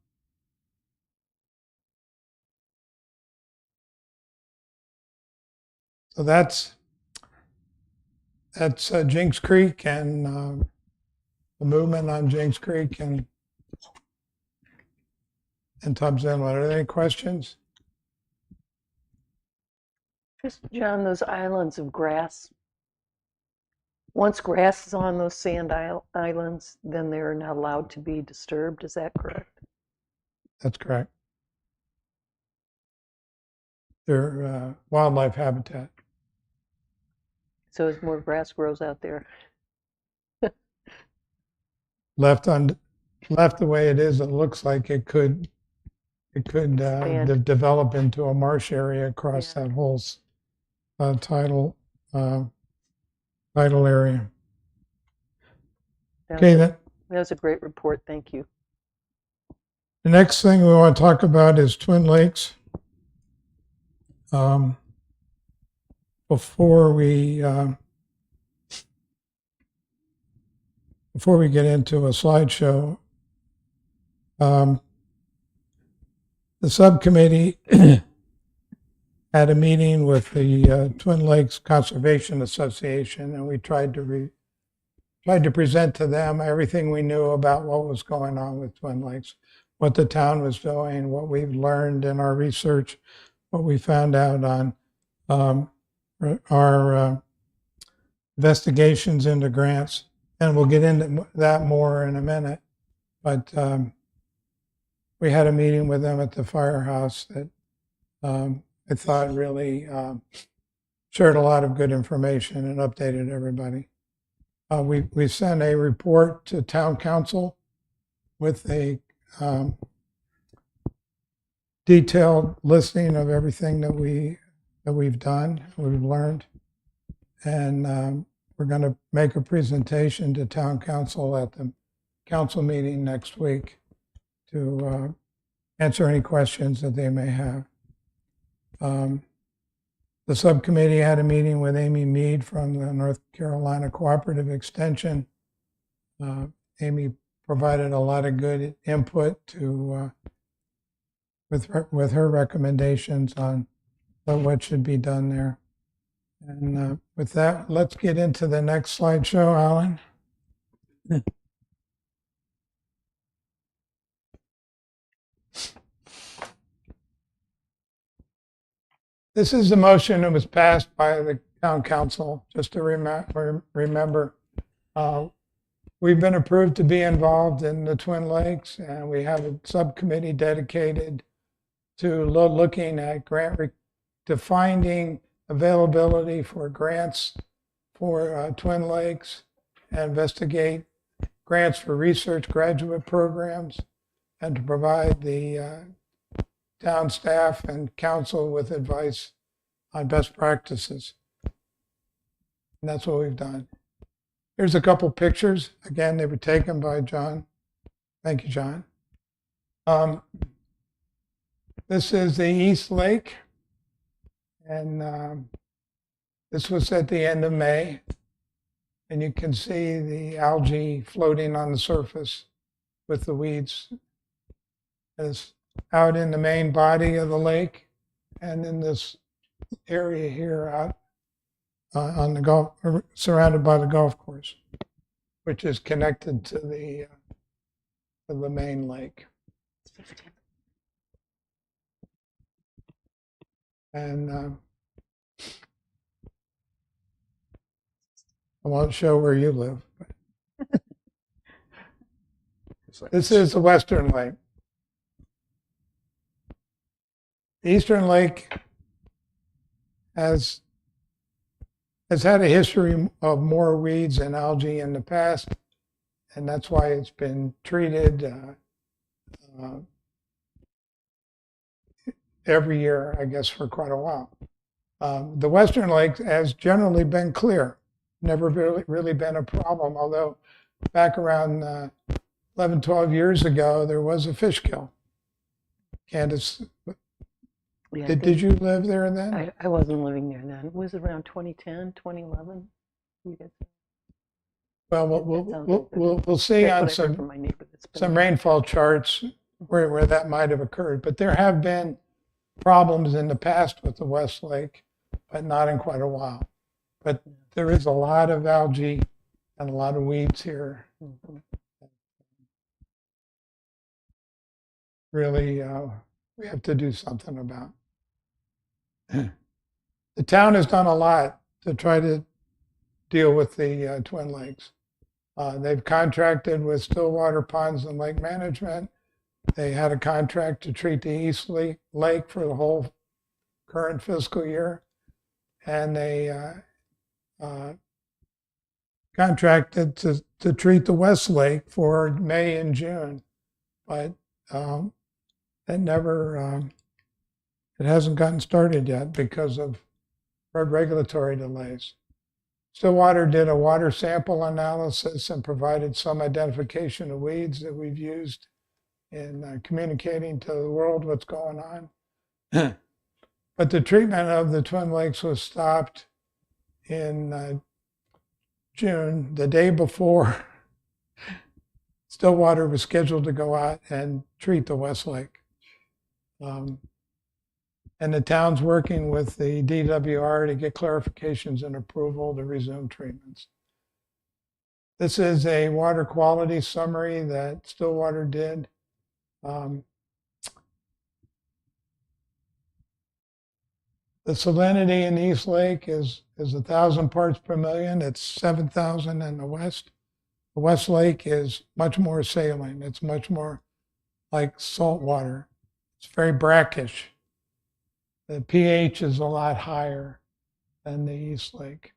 Speaker 1: So that's Jinx Creek and the movement on Jinx Creek and Tubbs Inlet. Are there any questions?
Speaker 3: Just, John, those islands of grass, once grass is on those sand islands, then they're not allowed to be disturbed. Is that correct?
Speaker 1: That's correct. They're wildlife habitat.
Speaker 3: So as more grass grows out there.
Speaker 1: Left the way it is, it looks like it could develop into a marsh area across that whole tidal area. Okay,
Speaker 3: That was a great report. Thank you.
Speaker 1: the next thing we want to talk about is Twin Lakes. Before we get into a slideshow, the subcommittee had a meeting with the Twin Lakes Conservation Association, and we tried to present to them everything we knew about what was going on with Twin Lakes, what the town was doing, what we've learned in our research, what we found out on our investigations into grants, and we'll get into that more in a minute. But we had a meeting with them at the firehouse that I thought really shared a lot of good information and updated everybody. We sent a report to town council with a detailed listing of everything that we've done, we've learned, and we're going to make a presentation to town council at the council meeting next week to answer any questions that they may have. The subcommittee had a meeting with Amy Mead from the North Carolina Cooperative Extension. Amy provided a lot of good input to with her recommendations on what should be done there. And with that, let's get into the next slideshow, Alan. This is the motion that was passed by the town council, just to remember. We've been approved to be involved in the Twin Lakes, and we have a subcommittee dedicated to looking at to finding availability for grants for Twin Lakes, and investigate grants for research graduate programs, and to provide the town staff and council with advice on best practices. And that's what we've done. Here's a couple pictures. Again, they were taken by John. Thank you, John. This is the East Lake. And this was at the end of May. And you can see the algae floating on the surface with the weeds. It's out in the main body of the lake, and in this area here out on the golf, surrounded by the golf course, which is connected to the main lake. And I won't show where you live. But this is the Western Lake. The Eastern Lake has had a history of more weeds and algae in the past, and that's why it's been treated every year, I guess, for quite a while. The Western Lake has generally been clear, never really been a problem, although back around 11, 12 years ago, there was a fish kill. Candace,
Speaker 3: Yeah,
Speaker 1: did you live there then?
Speaker 3: I wasn't living there then. It was around 2010, 2011. You guys,
Speaker 1: Well, we'll see on
Speaker 3: that's what I heard from my neighbor. That's been
Speaker 1: some rainfall charts where that might have occurred. But there have been problems in the past with the West Lake, but not in quite a while. But there is a lot of algae and a lot of weeds here. Really, we have to do something about. The town has done a lot to try to deal with the Twin Lakes. They've contracted with Stillwater Ponds and Lake Management. They had a contract to treat the East Lake for the whole current fiscal year. And they contracted to treat the West Lake for May and June. But it hasn't gotten started yet because of regulatory delays. Stillwater did a water sample analysis and provided some identification of weeds that we've used in communicating to the world what's going on. But the treatment of the Twin Lakes was stopped in June, the day before Stillwater was scheduled to go out and treat the West Lake. And the town's working with the DWR to get clarifications and approval to resume treatments. This is a water quality summary that Stillwater did. The salinity in the East Lake is 1,000 parts per million. It's 7,000 in the West. The West Lake is much more saline. It's much more like salt water. It's very brackish. The pH is a lot higher than the East Lake.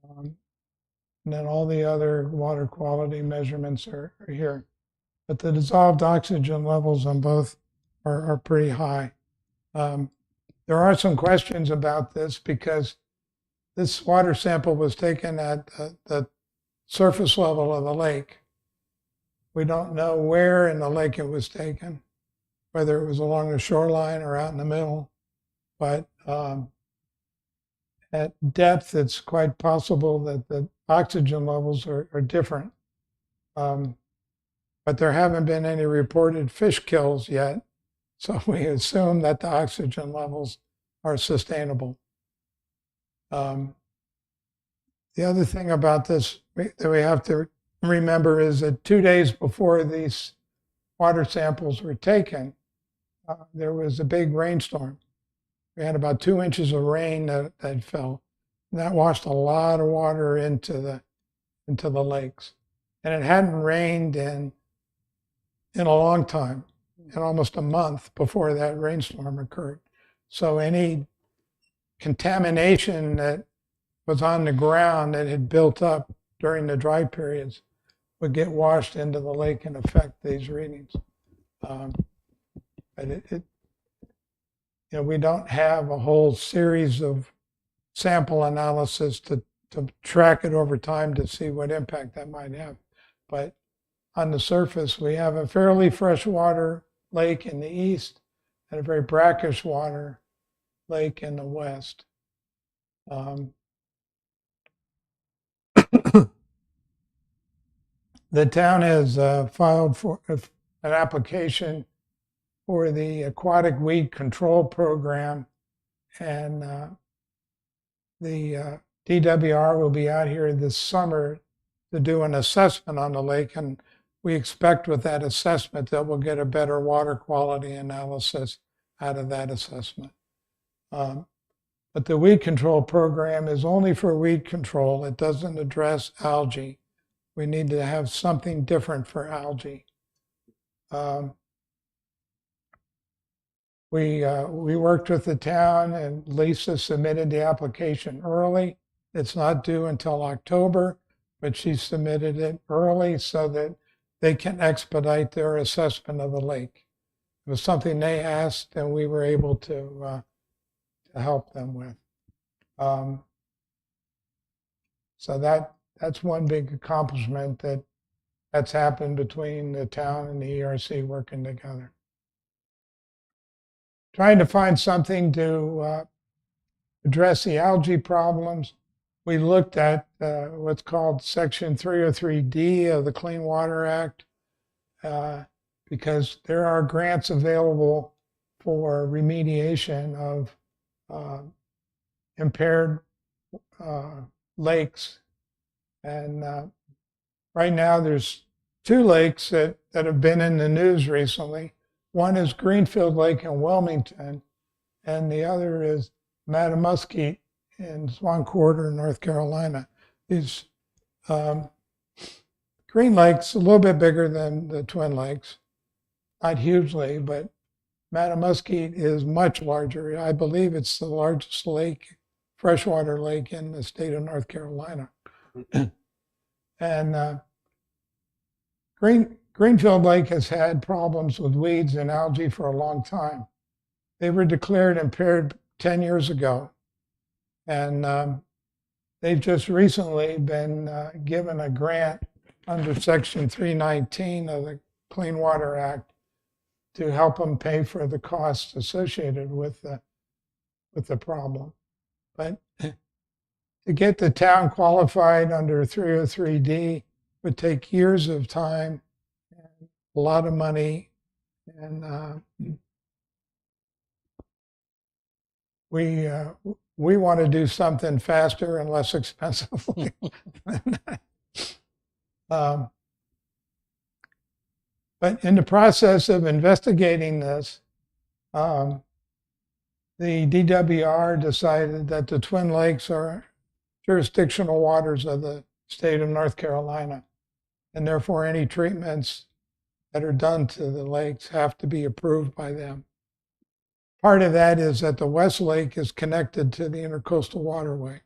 Speaker 1: And then all the other water quality measurements are here. But the dissolved oxygen levels on both are pretty high. There are some questions about this because this water sample was taken at the surface level of the lake. We don't know where in the lake it was taken, whether it was along the shoreline or out in the middle. But At depth, it's quite possible that the oxygen levels are different. But there haven't been any reported fish kills yet, so we assume that the oxygen levels are sustainable. The other thing about this that we have to remember is that 2 days before these water samples were taken, there was a big rainstorm. We had about 2 inches of rain that fell. And that washed a lot of water into the lakes. And it hadn't rained in a long time, in almost a month before that rainstorm occurred. So any contamination that was on the ground that had built up during the dry periods would get washed into the lake and affect these readings. But we don't have a whole series of sample analysis to track it over time to see what impact that might have. But on the surface, we have a fairly freshwater lake in the east and a very brackish water lake in the west. The town has filed for an application for the aquatic weed control program, and the DWR will be out here this summer to do an assessment on the lake, and we expect with that assessment that we'll get a better water quality analysis out of that assessment. But the weed control program is only for weed control. It doesn't address algae. We need to have something different for algae. We worked with the town, and Lisa submitted the application early. It's not due until October, but she submitted it early so that they can expedite their assessment of the lake. It was something they asked, and we were able to help them with. So that's one big accomplishment that's happened between the town and the ERC working together. Trying to find something to address the algae problems. We looked at what's called Section 303D of the Clean Water Act because there are grants available for remediation of impaired lakes. And right now there's 2 lakes that have been in the news recently. One is Greenfield Lake in Wilmington, and the other is Matamusket in Swan Quarter, North Carolina. These Green Lake's a little bit bigger than the Twin Lakes, not hugely, but Matamusket is much larger. I believe it's the largest lake, freshwater lake in the state of North Carolina. And Greenfield Lake has had problems with weeds and algae for a long time. They were declared impaired 10 years ago. And they've just recently been given a grant under Section 319 of the Clean Water Act to help them pay for the costs associated with the problem. But to get the town qualified under 303D would take years of time, a lot of money, and we want to do something faster and less expensively. But in the process of investigating this, the DWR decided that the Twin Lakes are jurisdictional waters of the state of North Carolina, and therefore any treatments that are done to the lakes have to be approved by them. Part of that is that the West Lake is connected to the Intercoastal Waterway,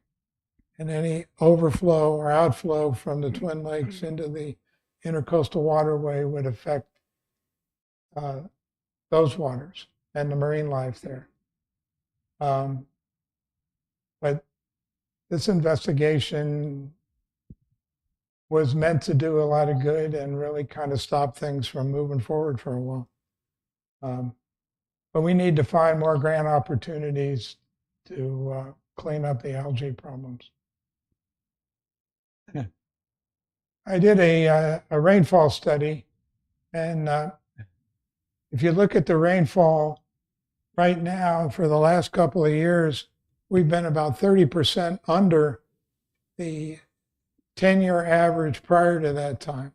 Speaker 1: and any overflow or outflow from the Twin Lakes into the Intercoastal Waterway would affect those waters and the marine life there. But this investigation was meant to do a lot of good and really kind of stop things from moving forward for a while. But we need to find more grant opportunities to clean up the algae problems. I did a rainfall study, and if you look at the rainfall right now for the last couple of years, we've been about 30% under the 10-year average prior to that time.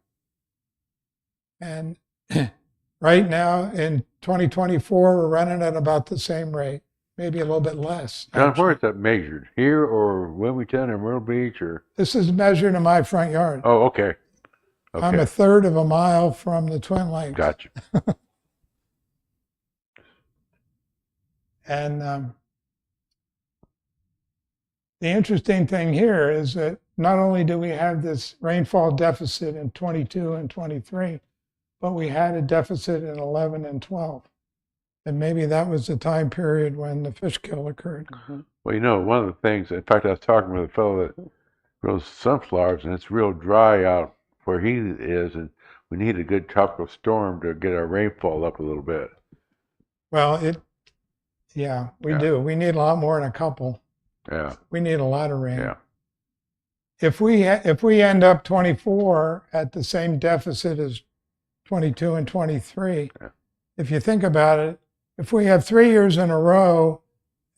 Speaker 1: And right now in 2024, we're running at about the same rate, maybe a little bit less.
Speaker 2: John,
Speaker 1: actually.
Speaker 2: where is that measured? Here or Wilmington or Myrtle Beach or?
Speaker 1: This is measured in my front yard.
Speaker 2: Oh, okay.
Speaker 1: I'm a
Speaker 2: Okay.
Speaker 1: third of a mile from the Twin Lakes.
Speaker 2: Gotcha.
Speaker 1: And the interesting thing here is that not only do we have this rainfall deficit in 22 and 23, but we had a deficit in 11 and 12. And maybe that was the time period when the fish kill occurred.
Speaker 2: Well, you know, one of the things, in fact, I was talking with a fellow that grows sunflowers, and it's real dry out where he is, and we need a good tropical storm to get our rainfall up a little bit.
Speaker 1: Well, yeah, we
Speaker 2: Yeah.
Speaker 1: do. We need a lot more than a couple.
Speaker 2: Yeah,
Speaker 1: We need a lot of rain.
Speaker 2: yeah.
Speaker 1: If we end up 24 at the same deficit as 22 and 23,
Speaker 2: Yeah.
Speaker 1: if you think about it, if we have 3 years in a row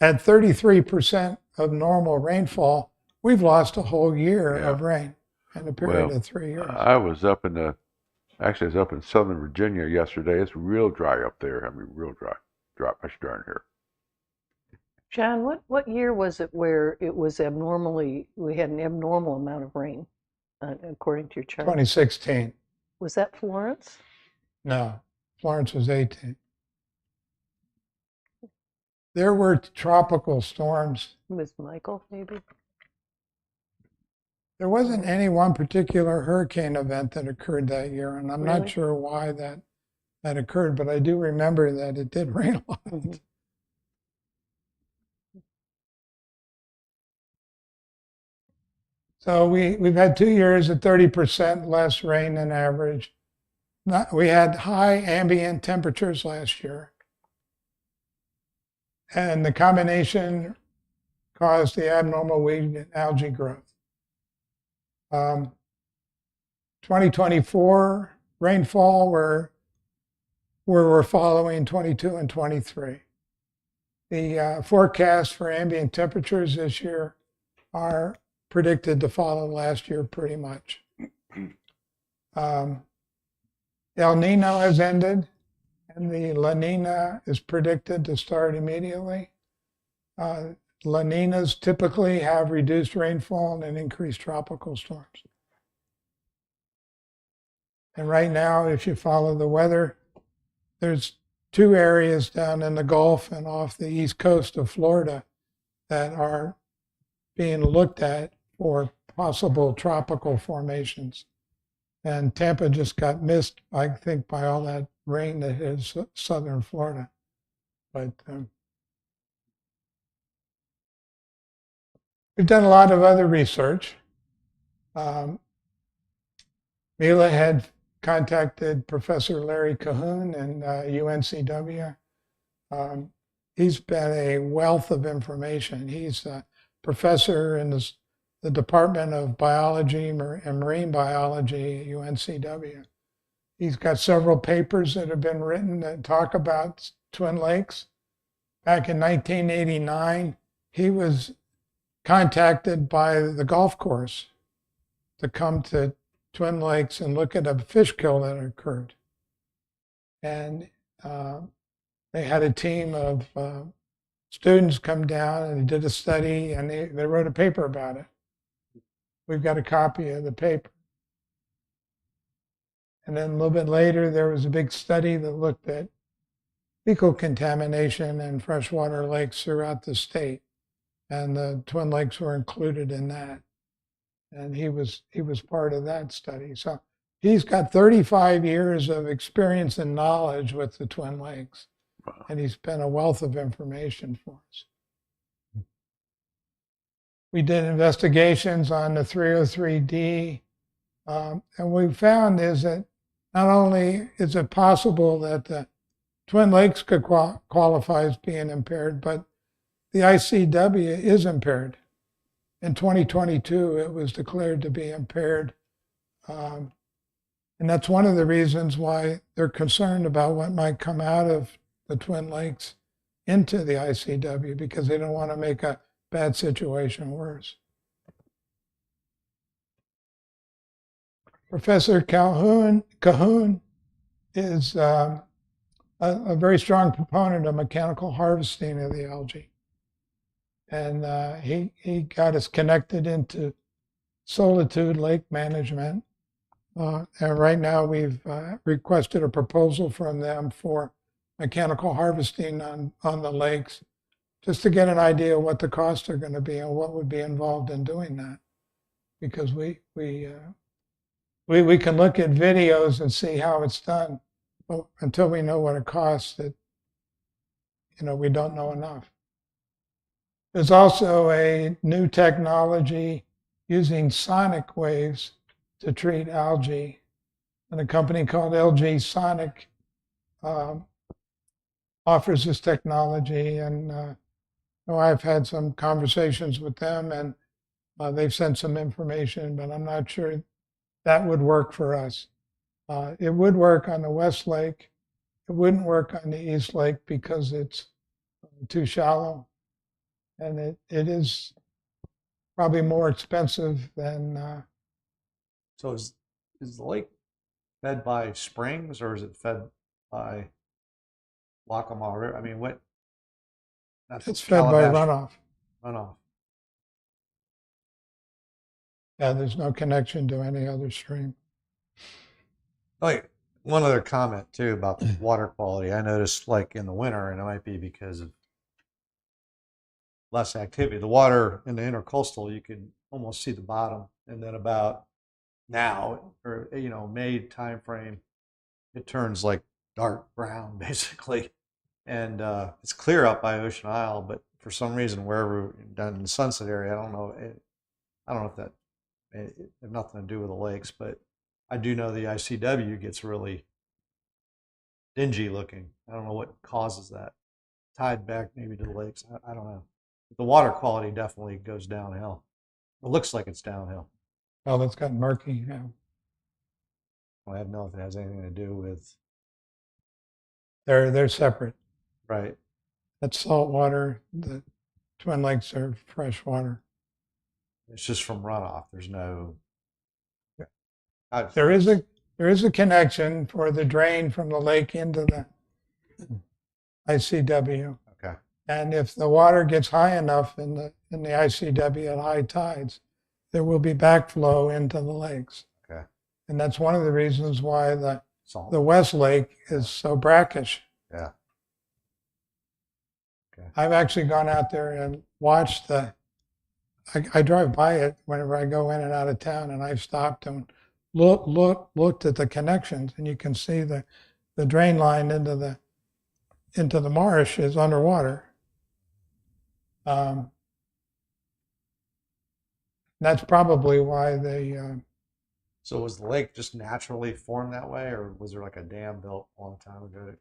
Speaker 1: at 33% of normal rainfall, we've lost a whole year
Speaker 2: Yeah.
Speaker 1: of rain in a period
Speaker 2: Well,
Speaker 1: of 3 years.
Speaker 2: I was up in actually, I was up in Southern Virginia yesterday. It's real dry up there. I mean, real dry. Much drier here.
Speaker 3: John, what year was it where it was we had an abnormal amount of rain, according to your chart?
Speaker 1: 2016.
Speaker 3: Was that Florence?
Speaker 1: No, Florence was 18. There were tropical storms.
Speaker 3: Was Michael, maybe?
Speaker 1: There wasn't any one particular hurricane event that occurred that year, and I'm not
Speaker 3: Really?
Speaker 1: sure why that occurred, but I do remember that it did rain a lot.
Speaker 3: Mhm.
Speaker 1: So we've had 2 years at 30% less rain than average. We had high ambient temperatures last year, and the combination caused the abnormal weed and algae growth. 2024 rainfall, we're following 22 and 23. The forecast for ambient temperatures this year are predicted to follow last year pretty much. El Nino has ended, and the La Nina is predicted to start immediately. La Ninas typically have reduced rainfall and increased tropical storms. And right now, if you follow the weather, there's 2 areas down in the Gulf and off the east coast of Florida that are being looked at for possible tropical formations. And Tampa just got missed, I think, by all that rain that hit southern Florida. But we've done a lot of other research. Mila had contacted Professor Larry Cahoon in UNCW. He's been a wealth of information. He's a professor in the Department of Biology and Marine Biology at UNCW. He's got several papers that have been written that talk about Twin Lakes. Back in 1989, he was contacted by the golf course to come to Twin Lakes and look at a fish kill that occurred. And they had a team of students come down and did a study, and they wrote a paper about it. We've got a copy of the paper. And then a little bit later, there was a big study that looked at fecal contamination in freshwater lakes throughout the state. And the Twin Lakes were included in that. And he was part of that study. So he's got 35 years of experience and knowledge with the Twin Lakes.
Speaker 2: Wow.
Speaker 1: And he's been a wealth of information for us. We did investigations on the 303D. And what we found is that not only is it possible that the Twin Lakes could qualify as being impaired, but the ICW is impaired. In 2022, it was declared to be impaired. And that's one of the reasons why they're concerned about what might come out of the Twin Lakes into the ICW, because they don't want to make a bad situation worse. Professor Cahoon is a very strong proponent of mechanical harvesting of the algae. And he got us connected into Solitude Lake Management. And right now we've requested a proposal from them for mechanical harvesting on the lakes, just to get an idea of what the costs are going to be and what would be involved in doing that. Because we can look at videos and see how it's done, but until we know what it costs, we don't know enough. There's also a new technology using sonic waves to treat algae, and a company called LG Sonic offers this technology, and I've had some conversations with them, and they've sent some information, but I'm not sure that would work for us. It would work on the West Lake. It wouldn't work on the East Lake because it's too shallow, and it is probably more expensive than.
Speaker 7: So is the lake fed by springs or is it fed by Lackawanna River? I mean, what?
Speaker 1: It's fed by
Speaker 7: Calabash
Speaker 1: runoff.
Speaker 7: runoff.
Speaker 1: Yeah, there's no connection to any other stream.
Speaker 7: Like one other comment too about the water quality. I noticed like in the winter, and it might be because of less activity, the water in the intercoastal, you can almost see the bottom. And then about now, or May time frame, it turns like dark brown basically. And it's clear up by Ocean Isle, but for some reason, wherever down in the Sunset area, I don't know if that it have nothing to do with the lakes, but I do know the ICW gets really dingy looking. I don't know what causes that. Tied back maybe to the lakes. I don't know. But the water quality definitely goes downhill. It looks like it's downhill.
Speaker 1: Well, it's got murky. Yeah.
Speaker 7: I don't know if it has anything to do with.
Speaker 1: They're separate.
Speaker 7: Right.
Speaker 1: That's salt water. The Twin Lakes are fresh water.
Speaker 7: It's just from runoff. There's no.
Speaker 1: There is a connection for the drain from the lake into the ICW.
Speaker 7: Okay.
Speaker 1: And if the water gets high enough in the ICW at high tides, there will be backflow into the lakes.
Speaker 7: Okay.
Speaker 1: And that's one of the reasons why the
Speaker 7: Salt.
Speaker 1: West Lake is so brackish.
Speaker 7: Yeah. Okay.
Speaker 1: I've actually gone out there and watched I drive by it whenever I go in and out of town, and I've stopped and looked at the connections, and you can see the drain line into the marsh is underwater. That's probably why they.
Speaker 7: So was the lake just naturally formed that way, or was there like a dam built a long time ago that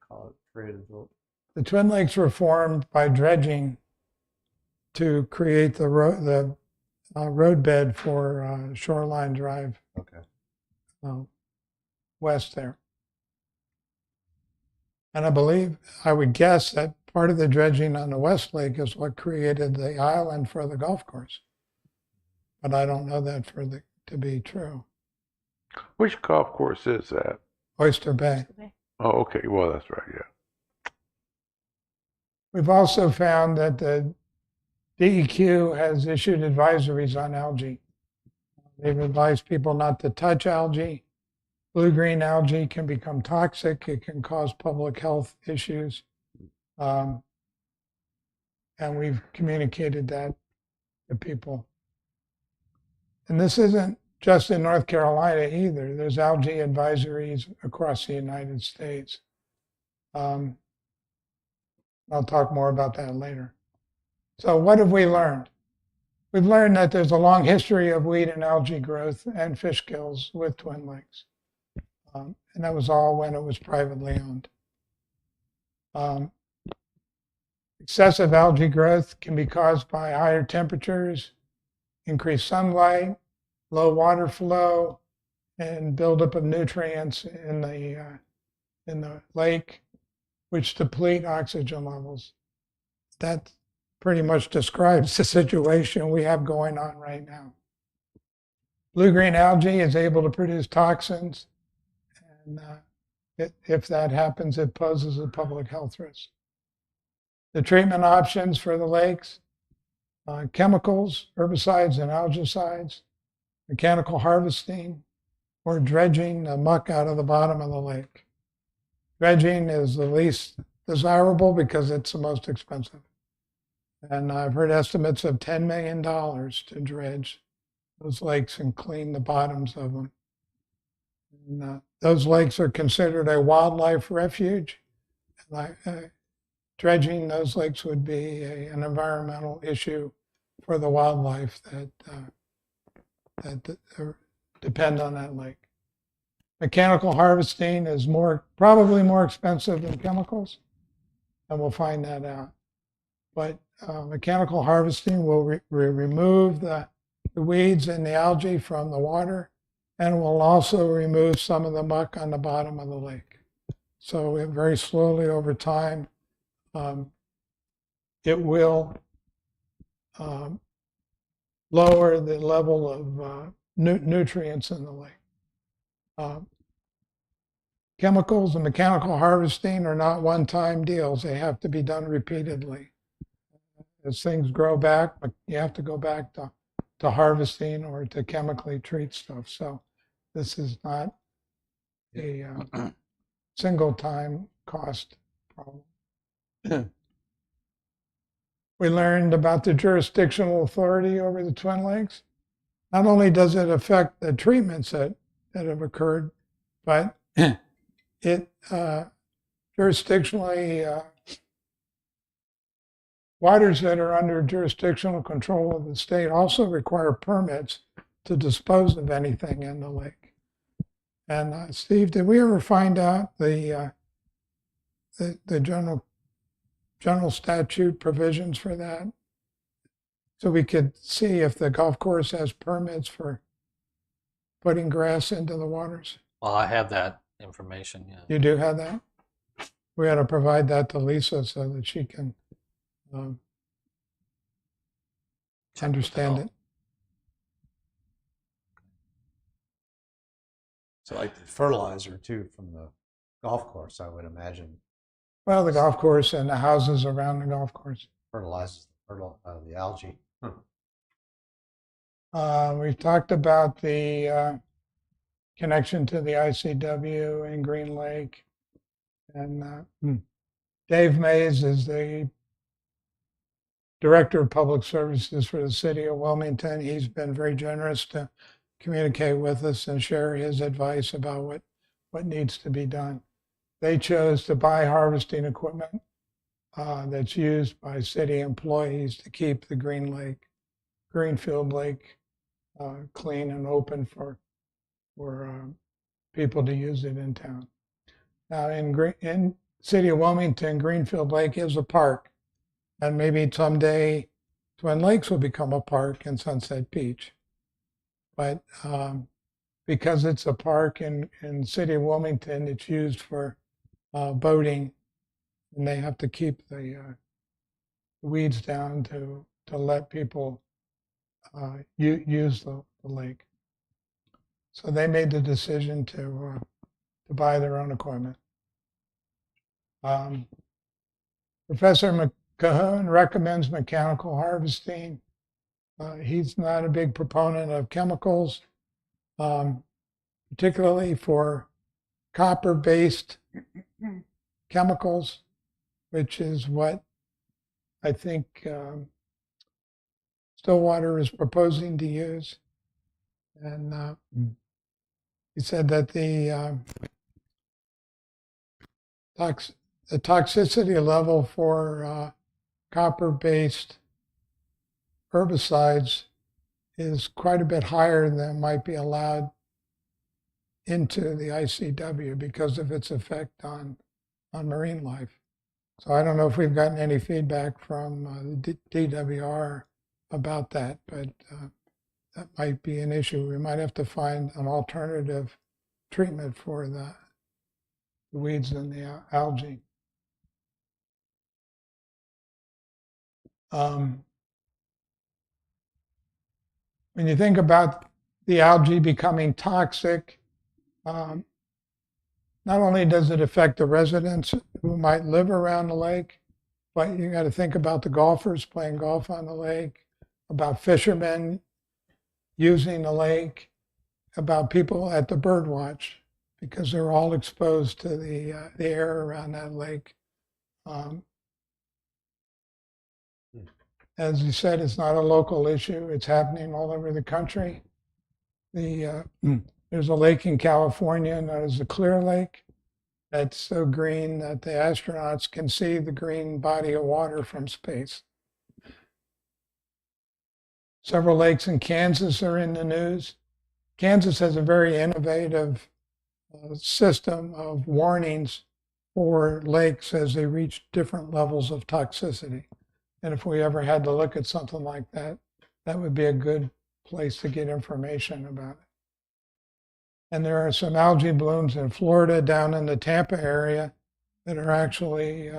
Speaker 7: created built?
Speaker 1: The Twin Lakes were formed by dredging to create the roadbed for Shoreline Drive.
Speaker 7: Okay.
Speaker 1: West there. And I would guess that part of the dredging on the West Lake is what created the island for the golf course. But I don't know that to be true.
Speaker 2: Which golf course is that?
Speaker 1: Oyster Bay.
Speaker 2: Oh, okay. Well, that's right. Yeah.
Speaker 1: We've also found that the DEQ has issued advisories on algae. They've advised people not to touch algae. Blue-green algae can become toxic. It can cause public health issues. And we've communicated that to people. And this isn't just in North Carolina either. There's algae advisories across the United States. I'll talk more about that later. So what have we learned? We've learned that there's a long history of weed and algae growth and fish kills with Twin Lakes. And that was all when it was privately owned. Excessive algae growth can be caused by higher temperatures, increased sunlight, low water flow, and buildup of nutrients in the lake, which deplete oxygen levels. That pretty much describes the situation we have going on right now. Blue-green algae is able to produce toxins, and if that happens, it poses a public health risk. The treatment options for the lakes, chemicals, herbicides and algicides, mechanical harvesting, or dredging the muck out of the bottom of the lake. Dredging is the least desirable because it's the most expensive. And I've heard estimates of $10 million to dredge those lakes and clean the bottoms of them. And, those lakes are considered a wildlife refuge. Dredging those lakes would be an environmental issue for the wildlife that depend on that lake. Mechanical harvesting is probably more expensive than chemicals, and we'll find that out. But mechanical harvesting will remove the weeds and the algae from the water, and will also remove some of the muck on the bottom of the lake. So very slowly over time, it will lower the level of nutrients in the lake. Chemicals and mechanical harvesting are not one-time deals. They have to be done repeatedly. As things grow back, you have to go back to harvesting or to chemically treat stuff. So this is not a single-time cost problem. We learned about the jurisdictional authority over the Twin Lakes. Not only does it affect the treatments that have occurred, but it jurisdictionally, waters that are under jurisdictional control of the state also require permits to dispose of anything in the lake. And Steve, did we ever find out the general statute provisions for that? So we could see if the golf course has permits for putting grass into the waters.
Speaker 4: Well, I have that information, yeah.
Speaker 1: You do have that? We ought to provide that to Lisa so that she can understand it.
Speaker 7: So like the fertilizer too from the golf course, I would imagine,
Speaker 1: Well, the golf course and the houses around the golf course.
Speaker 7: fertilizes the algae.
Speaker 1: We've talked about the connection to the ICW in Green Lake. And Dave Mays is the Director of Public Services for the City of Wilmington. He's been very generous to communicate with us and share his advice about what needs to be done. They chose to buy harvesting equipment that's used by city employees to keep the Greenfield Lake clean and open for people to use it in town. Now in City of Wilmington, Greenfield Lake is a park, and maybe someday Twin Lakes will become a park in Sunset Beach. But because it's a park in City of Wilmington, it's used for boating, and they have to keep the weeds down to let people use the lake. So they made the decision to buy their own equipment. Professor McCahoon recommends mechanical harvesting. He's not a big proponent of chemicals, particularly for copper-based chemicals, which is what I think Stillwater is proposing to use. And he said that the toxicity level for copper-based herbicides is quite a bit higher than might be allowed into the ICW because of its effect on marine life. So I don't know if we've gotten any feedback from the DWR about that, but that might be an issue. We might have to find an alternative treatment for the weeds and the algae. When you think about the algae becoming toxic, not only does it affect the residents who might live around the lake, but you got to think about the golfers playing golf on the lake, about fishermen using the lake, about people at the bird watch, because they're all exposed to the air around that lake. As you said, it's not a local issue. It's happening all over the country. There's a lake in California known as the Clear Lake. That's so green that the astronauts can see the green body of water from space. Several lakes in Kansas are in the news. Kansas has a very innovative system of warnings for lakes as they reach different levels of toxicity. And if we ever had to look at something like that, that would be a good place to get information about it. And there are some algae blooms in Florida, down in the Tampa area, that are actually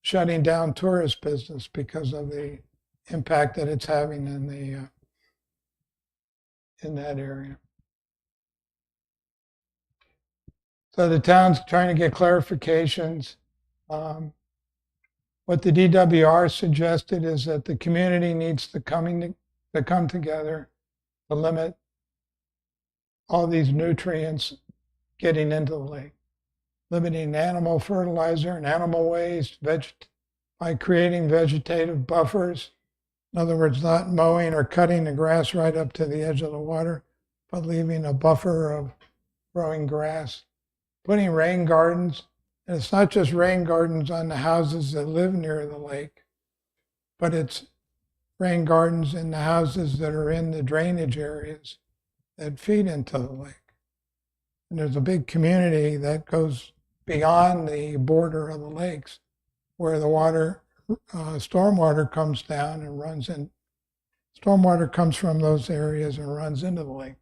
Speaker 1: shutting down tourist business because of the impact that it's having in that area. So the town's trying to get clarifications. What the DWR suggested is that the community needs to come together to limit all these nutrients getting into the lake, limiting animal fertilizer and animal waste by creating vegetative buffers. In other words, not mowing or cutting the grass right up to the edge of the water, but leaving a buffer of growing grass. Putting rain gardens, and it's not just rain gardens on the houses that live near the lake, but it's rain gardens in the houses that are in the drainage areas that feed into the lake. And there's a big community that goes beyond the border of the lakes where the water, stormwater comes down and runs in. Stormwater comes from those areas and runs into the lake.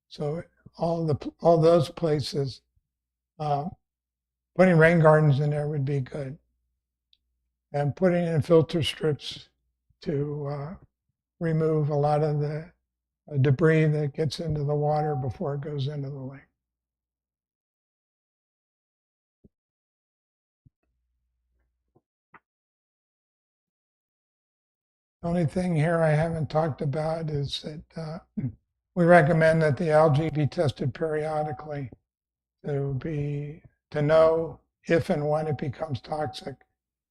Speaker 1: So all those places, putting rain gardens in there would be good. And putting in filter strips to remove a lot of the debris that gets into the water before it goes into the lake. The only thing here I haven't talked about is that we recommend that the algae be tested periodically to know if and when it becomes toxic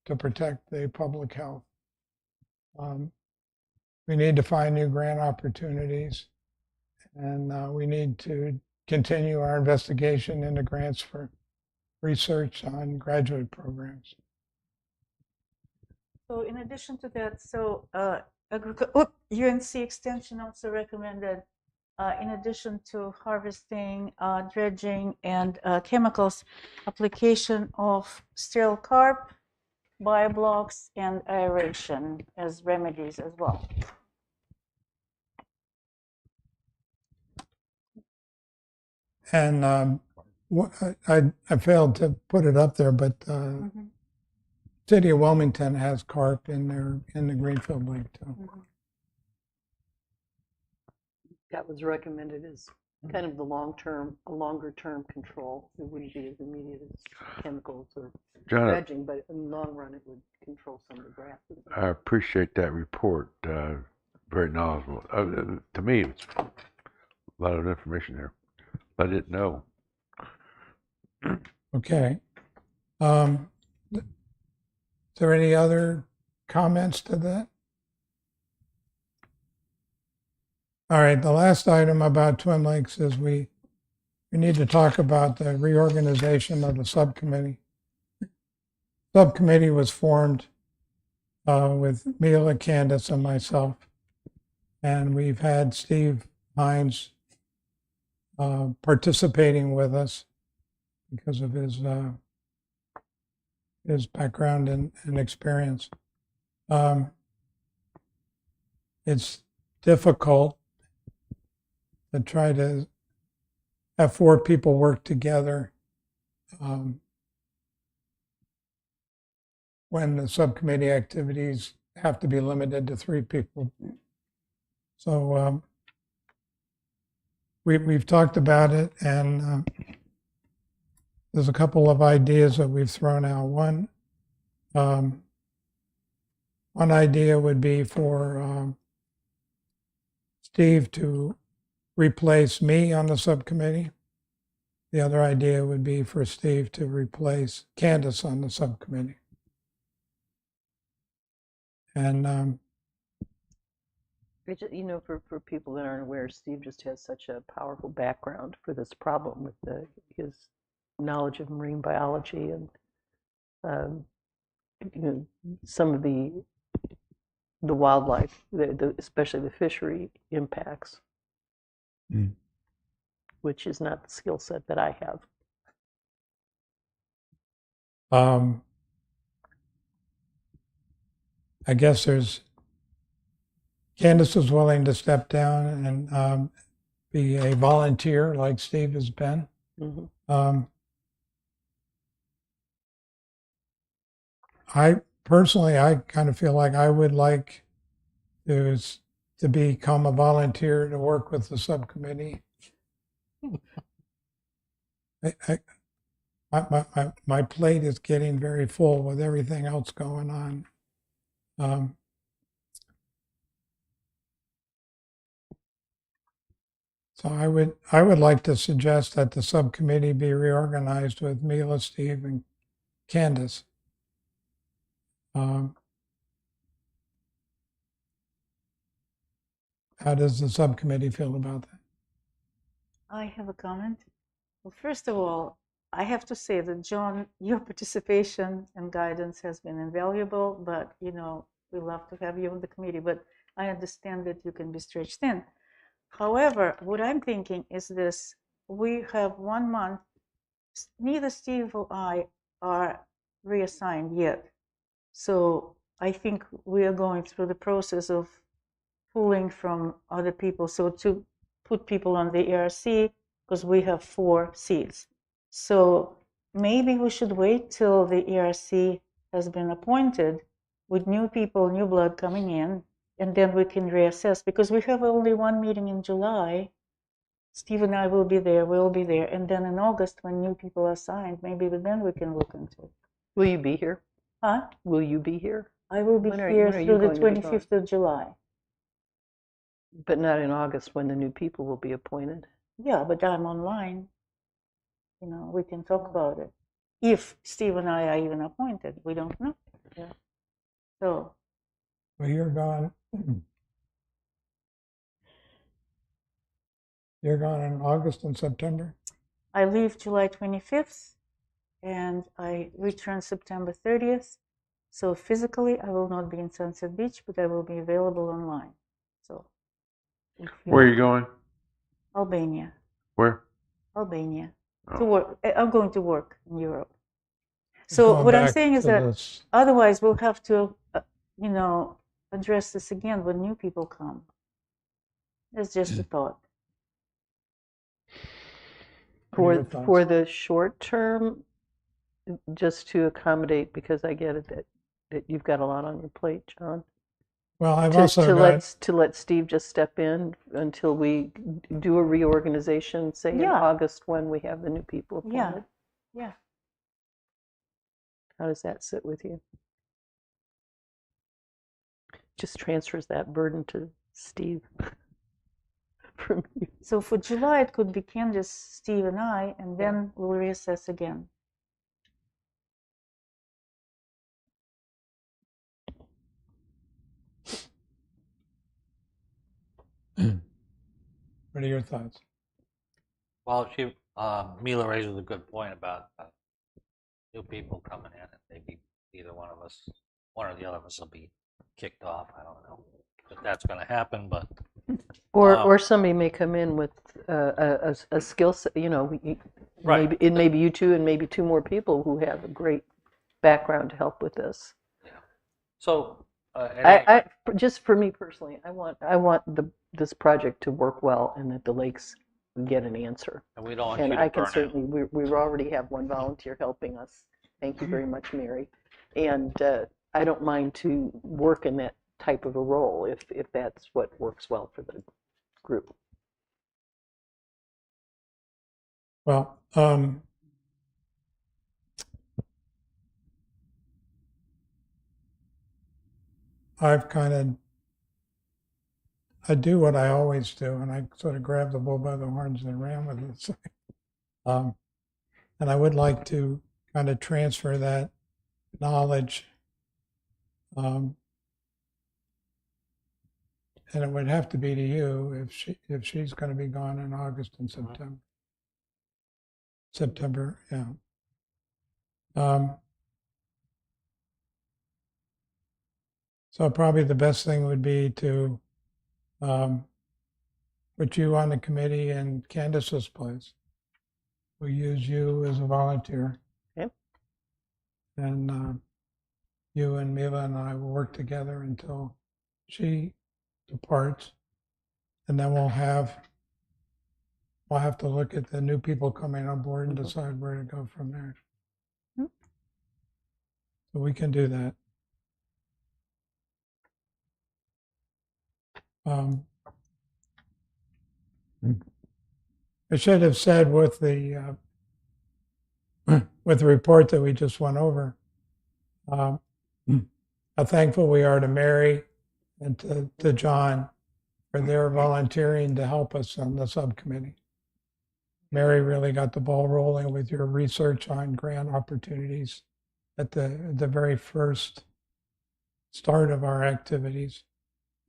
Speaker 1: to protect the public health. We need to find new grant opportunities, and we need to continue our investigation into grants for research on graduate programs.
Speaker 6: So in addition to that, UNC Extension also recommended, in addition to harvesting, dredging, and chemicals, application of sterile carp, bioblocks, and aeration as remedies as well.
Speaker 1: And I failed to put it up there, but City of Wilmington has carp in the Greenfield Lake too.
Speaker 3: That was recommended as kind of a longer term control. It wouldn't be as immediate as chemicals or
Speaker 2: John,
Speaker 3: dredging, but in the long run, it would control some of the grasses.
Speaker 2: I appreciate that report. Very knowledgeable. To me, it's a lot of information there. I didn't know.
Speaker 1: Okay. Is there any other comments to that? All right, the last item about Twin Lakes is we need to talk about the reorganization of the subcommittee. Subcommittee was formed with Mila, Candace, and myself, and we've had Steve Hines participating with us because of his his background and experience. It's difficult to try to have 4 people work together when the subcommittee activities have to be limited to 3 people. So we've talked about it, and there's a couple of ideas that we've thrown out. One idea would be for Steve to replace me on the subcommittee. The other idea would be for Steve to replace Candace on the subcommittee. And
Speaker 3: You know, for people that aren't aware, Steve just has such a powerful background for this problem with his knowledge of marine biology and you know, some of the wildlife, especially the fishery impacts, which is not the skill set that I have.
Speaker 1: I guess Candace is willing to step down and be a volunteer like Steve has been. I personally, I kind of feel like I would like to become a volunteer to work with the subcommittee. My plate is getting very full with everything else going on. So I would like to suggest that the subcommittee be reorganized with Mila, Steve, and Candace. How does the subcommittee feel about that?
Speaker 6: I have a comment. Well, first of all, I have to say that, John, your participation and guidance has been invaluable, but, you know, we love to have you on the committee, but I understand that you can be stretched thin. However, what I'm thinking is this: we have 1 month, neither Steve or I are reassigned yet. So I think we are going through the process of pulling from other people. So to put people on the ERC, because we have 4 seats. So maybe we should wait till the ERC has been appointed with new people, new blood coming in, and then we can reassess, because we have only 1 meeting in July. Steve and I will be there, we'll be there. And then in August, when new people are assigned, maybe then we can look into it.
Speaker 3: Will you be here?
Speaker 6: Huh?
Speaker 3: Will you be here?
Speaker 6: I will be
Speaker 3: When
Speaker 6: here
Speaker 3: are you
Speaker 6: through the
Speaker 3: going to be gone?
Speaker 6: 25th of July.
Speaker 3: But not in August when the new people will be appointed.
Speaker 6: Yeah, but I'm online. You know, we can talk about it. If Steve and I are even appointed, we don't know.
Speaker 3: Yeah.
Speaker 6: So,
Speaker 1: Well, you're gone. You're gone in August and September?
Speaker 6: I leave July 25th and I return September 30th. So physically, I will not be in Sunset Beach, but I will be available online. So,
Speaker 2: Where are you going?
Speaker 6: Albania.
Speaker 2: Where?
Speaker 6: Albania.
Speaker 2: Oh.
Speaker 6: To work. I'm going to work in Europe. So
Speaker 1: Going
Speaker 6: what I'm
Speaker 1: back
Speaker 6: saying is
Speaker 1: to
Speaker 6: that
Speaker 1: this-
Speaker 6: otherwise we'll have to, you know, address this again when new people come. It's just a thought.
Speaker 1: What are your
Speaker 3: For
Speaker 1: thoughts?
Speaker 3: the short term, just to accommodate, because I get it that you've got a lot on your plate, John.
Speaker 1: Well, I've
Speaker 3: To,
Speaker 1: also
Speaker 3: to
Speaker 1: got,
Speaker 3: let Steve just step in until we do a reorganization, say in
Speaker 6: Yeah.
Speaker 3: August when we have the new people
Speaker 6: Yeah.
Speaker 3: appointed.
Speaker 6: Yeah.
Speaker 3: How does that sit with you? Just transfers that burden to Steve from you.
Speaker 6: So for July, it could be Candace, Steve, and I, and then we'll reassess again.
Speaker 1: what are your thoughts?
Speaker 4: Well, Mila raises a good point about new people coming in, and maybe either one of us, one or the other of us will be kicked off. I don't know if that's going to happen, but
Speaker 3: Or somebody may come in with a skill set, you know,
Speaker 4: Right.
Speaker 3: maybe it may be you two and maybe 2 more people who have a great background to help with this.
Speaker 4: So, at any-
Speaker 3: Just for me personally, I want this project to work well and that the lakes get an answer.
Speaker 4: and we don't want
Speaker 3: And
Speaker 4: you to
Speaker 3: I can
Speaker 4: burn out.
Speaker 3: certainly, we already have one volunteer helping us. Thank you very much, Mary. And I don't mind to work in that type of a role if that's what works well for the group.
Speaker 1: Well, I do what I always do, and I sort of grabbed the bull by the horns and ran with it. And I would like to kind of transfer that knowledge. And it would have to be to you if she's going to be gone in August and September. September, yeah. So probably the best thing would be to put you on the committee in Candace's place. We'll use you as a volunteer.
Speaker 3: Okay.
Speaker 1: And you and Mila and I will work together until she departs. And then we'll have to look at the new people coming on board and decide where to go from there.
Speaker 3: Mhm.
Speaker 1: So we can do that. I should have said with the report that we just went over, how thankful we are to Mary and to John for their volunteering to help us on the subcommittee. Mary really got the ball rolling with your research on grant opportunities at the very first start of our activities.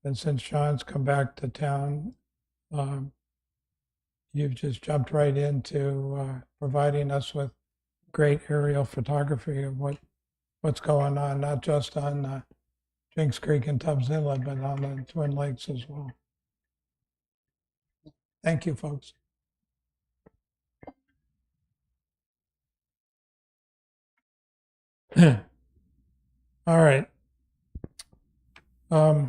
Speaker 1: And since John's come back to town, you've just jumped right into providing us with great aerial photography of what's going on, not just on Jinx Creek and Tubbs Inlet, but on the Twin Lakes as well. Thank you, folks. All right. Is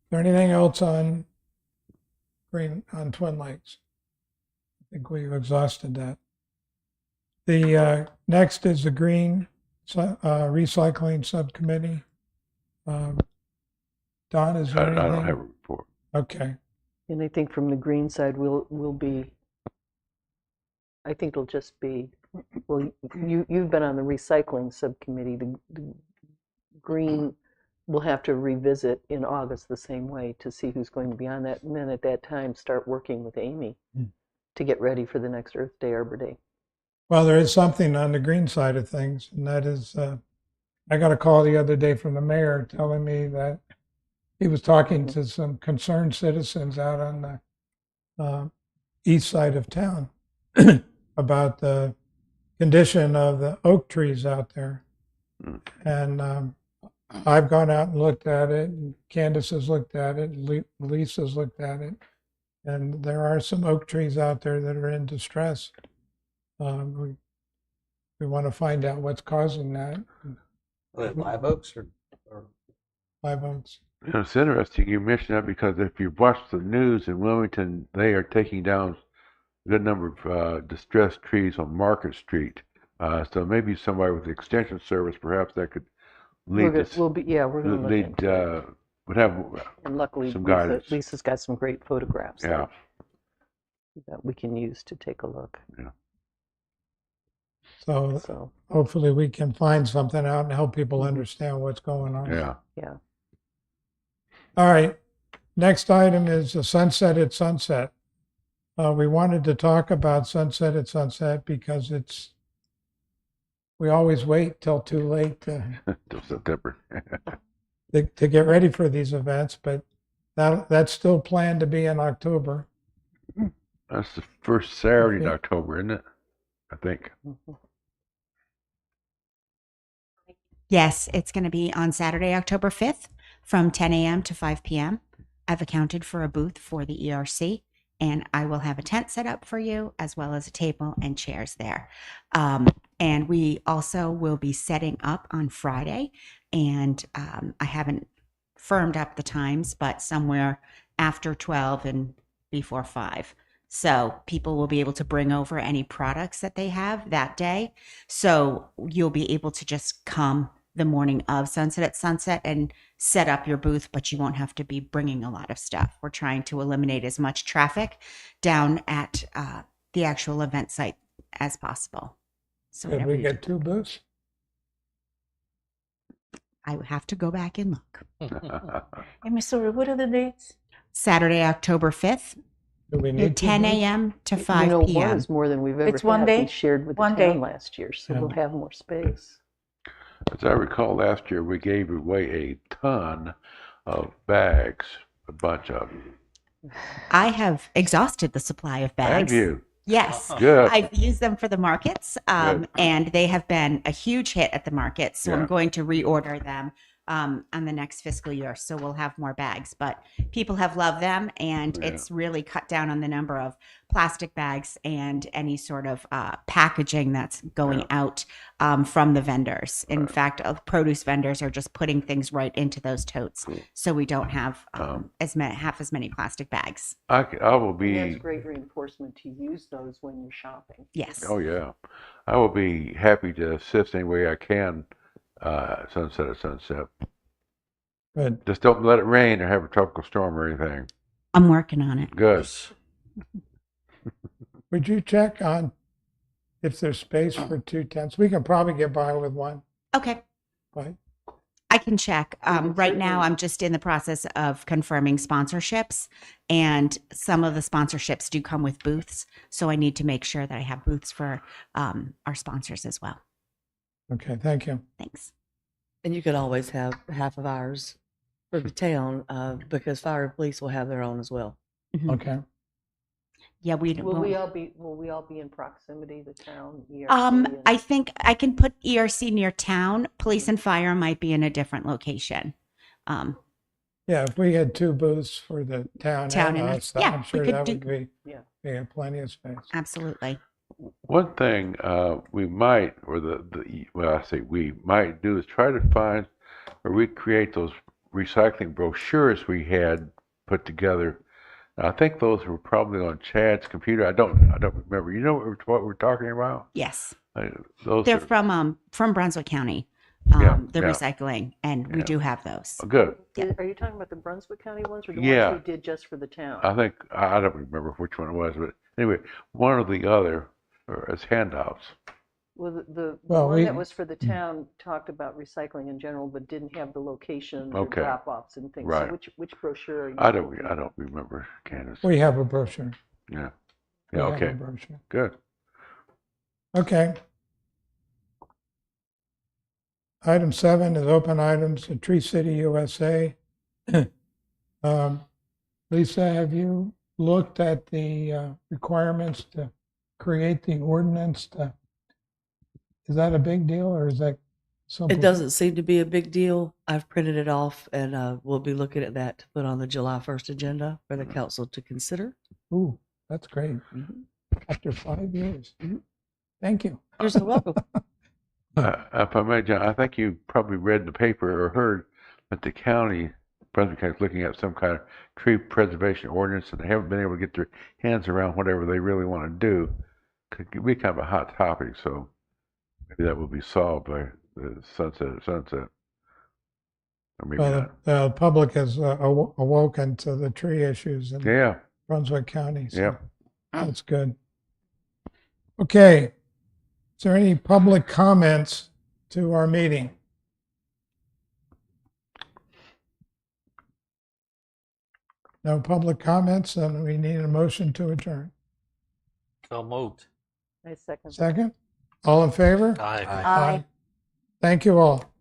Speaker 1: there anything else on Twin Lakes? I think we've exhausted that. The next is the Green Recycling Subcommittee. Don, is there anything?
Speaker 2: I don't have a report.
Speaker 1: Okay.
Speaker 3: And I think from the green side, we'll be, I think it'll just be, well, you've been on the recycling subcommittee. The green we'll have to revisit in August the same way to see who's going to be on that. And then at that time, start working with Amy to get ready for the next Earth Day, Arbor Day.
Speaker 1: Well, there is something on the green side of things, and that is, I got a call the other day from the mayor telling me that he was talking to some concerned citizens out on the east side of town about the condition of the oak trees out there. And I've gone out and looked at it, and Candace has looked at it, and Lisa's looked at it, and there are some oak trees out there that are in distress. We want to find out what's causing that.
Speaker 7: Are they live oaks or
Speaker 1: Live oaks.
Speaker 2: You know, it's interesting you mentioned that because if you've watched the news in Wilmington, they are taking down a good number of distressed trees on Market Street. So maybe somebody with the extension service, perhaps that could lead us.
Speaker 3: We're going to look
Speaker 2: lead,
Speaker 3: into it.
Speaker 2: would have
Speaker 3: And luckily,
Speaker 2: some guidance.
Speaker 3: Lisa's got some great photographs
Speaker 2: Yeah.
Speaker 3: that we can use to take a look.
Speaker 1: So hopefully we can find something out and help people understand what's going on.
Speaker 2: Yeah.
Speaker 3: Yeah.
Speaker 1: All right. Next item is the Sunset at Sunset. We wanted to talk about Sunset at Sunset because we always wait till too late
Speaker 2: Till September.
Speaker 1: to get ready for these events, but that's still planned to be in October.
Speaker 2: That's the first Saturday in October, isn't it? I think.
Speaker 5: Yes, it's going to be on Saturday, October 5th from 10 a.m. to 5 p.m. I've accounted for a booth for the ERC, and I will have a tent set up for you as well as a table and chairs there. And we also will be setting up on Friday. And I haven't firmed up the times, but somewhere after 12 and before 5. So people will be able to bring over any products that they have that day. So you'll be able to just come the morning of Sunset at Sunset and set up your booth, but you won't have to be bringing a lot of stuff. We're trying to eliminate as much traffic down at the actual event site as possible. So
Speaker 1: Did
Speaker 5: whatever
Speaker 1: we
Speaker 5: you
Speaker 1: get 2 booths?
Speaker 5: I would have to go back and look.
Speaker 6: And Miss Suri, what are the dates?
Speaker 5: Saturday, October 5th,
Speaker 1: Do we need 2
Speaker 5: 10
Speaker 1: booths?
Speaker 5: a.m. to
Speaker 3: You
Speaker 5: 5
Speaker 3: know, 1
Speaker 5: p.m.
Speaker 3: is more than we've ever
Speaker 6: It's one
Speaker 3: had.
Speaker 6: day?
Speaker 3: We shared with the
Speaker 6: One
Speaker 3: town
Speaker 6: day.
Speaker 3: last year, so
Speaker 1: Yeah.
Speaker 3: we'll have more space.
Speaker 2: As I recall, last year we gave away a ton of bags, a bunch of them.
Speaker 5: I have exhausted the supply of bags.
Speaker 2: Have you?
Speaker 5: Yes.
Speaker 2: Good.
Speaker 5: I've used them for the markets,
Speaker 2: Good.
Speaker 5: and they have been a huge hit at the markets. So
Speaker 2: Yeah.
Speaker 5: I'm going to reorder them on the next fiscal year. So we'll have more bags, but people have loved them, and
Speaker 2: Yeah.
Speaker 5: it's really cut down on the number of plastic bags and any sort of packaging that's going
Speaker 2: Yeah.
Speaker 5: out from the vendors. In fact, produce vendors are just putting things right into those totes,
Speaker 2: Cool.
Speaker 5: so we don't have
Speaker 2: Um,
Speaker 5: half as many plastic bags.
Speaker 2: I will
Speaker 3: And
Speaker 2: be.
Speaker 3: that's great reinforcement to use those when you're shopping.
Speaker 5: Yes.
Speaker 2: Oh yeah, I will be happy to assist any way I can. Sunset at Sunset.
Speaker 1: Good.
Speaker 2: Just don't let it rain or have a tropical storm or anything.
Speaker 5: I'm working on it.
Speaker 2: Good.
Speaker 1: Would you check on if there's space for 2 tents? We can probably get by with 1,
Speaker 5: Okay.
Speaker 1: right?
Speaker 5: I can check.
Speaker 3: can
Speaker 5: Right now,
Speaker 3: certainly-
Speaker 5: I'm just in the process of confirming sponsorships, and some of the sponsorships do come with booths. So I need to make sure that I have booths for our sponsors as well.
Speaker 1: Okay, thank you.
Speaker 5: Thanks.
Speaker 8: And you could always have half of ours for the town because fire and police will have their own as well.
Speaker 5: Mhm.
Speaker 1: Okay.
Speaker 5: Yeah, we
Speaker 3: Will we
Speaker 5: won't-
Speaker 3: all be in proximity, the town, ERC? and-
Speaker 5: I think I can put ERC near town. Police and fire might be in a different location.
Speaker 1: Yeah, if we had 2 booths for the town
Speaker 5: Town
Speaker 1: and
Speaker 5: and
Speaker 1: us,
Speaker 5: yeah,
Speaker 1: I'm
Speaker 5: we
Speaker 1: sure
Speaker 5: could
Speaker 1: that
Speaker 5: do-
Speaker 1: would be,
Speaker 3: Yeah.
Speaker 1: we have plenty of space.
Speaker 5: Absolutely.
Speaker 2: One thing we might, or well, I say we might do is try to find or recreate those recycling brochures we had put together. I think those were probably on Chad's computer. I don't remember. You know what we're talking about?
Speaker 5: Yes,
Speaker 2: Those
Speaker 5: they're
Speaker 2: are
Speaker 5: from Brunswick County.
Speaker 2: Yeah,
Speaker 5: The
Speaker 2: yeah.
Speaker 5: recycling, and we
Speaker 2: Yeah.
Speaker 5: do have those.
Speaker 2: good.
Speaker 3: Are you talking about the Brunswick County ones or the
Speaker 2: Yeah.
Speaker 3: ones we did just for the town?
Speaker 2: I think I don't remember which one it was, but anyway, one or the other or as handouts.
Speaker 3: Well, the
Speaker 1: Well,
Speaker 3: one
Speaker 1: we-
Speaker 3: that was for the town talked about recycling in general, but didn't have the locations or
Speaker 2: Okay.
Speaker 3: drop-offs and things.
Speaker 2: Right.
Speaker 3: So which brochure are you?
Speaker 2: I
Speaker 3: looking at?
Speaker 2: don't remember, Candace.
Speaker 1: We have a brochure.
Speaker 2: Yeah.
Speaker 1: We
Speaker 2: Yeah.
Speaker 1: have a
Speaker 2: Okay.
Speaker 1: brochure.
Speaker 2: Good.
Speaker 1: Okay. Item 7 is open items at Tree City, USA. Lisa, have you looked at the requirements to create the ordinance? Is that a big deal or is that simple?
Speaker 8: It doesn't seem to be a big deal. I've printed it off and we'll be looking at that to put on the July 1st agenda for the council to consider.
Speaker 1: Ooh, that's great.
Speaker 8: Mhm.
Speaker 1: After 5 years. Thank you.
Speaker 8: You're so welcome.
Speaker 2: If I may, John, I think you probably read in the paper or heard that the county, Brunswick County, is looking at some kind of tree preservation ordinance, and they haven't been able to get their hands around whatever they really want to do. Could be kind of a hot topic, so maybe that will be solved by the sunset at sunset. Or maybe
Speaker 1: Well,
Speaker 2: not.
Speaker 1: the public has awoken to the tree issues in
Speaker 2: Yeah,
Speaker 1: Brunswick County. So
Speaker 2: yeah.
Speaker 1: that's good. Okay. Is there any public comments to our meeting? No public comments, and we need a motion to adjourn.
Speaker 4: So moved.
Speaker 3: I second.
Speaker 1: Second? All in favor?
Speaker 4: Aye.
Speaker 3: Aye.
Speaker 1: Thank you all.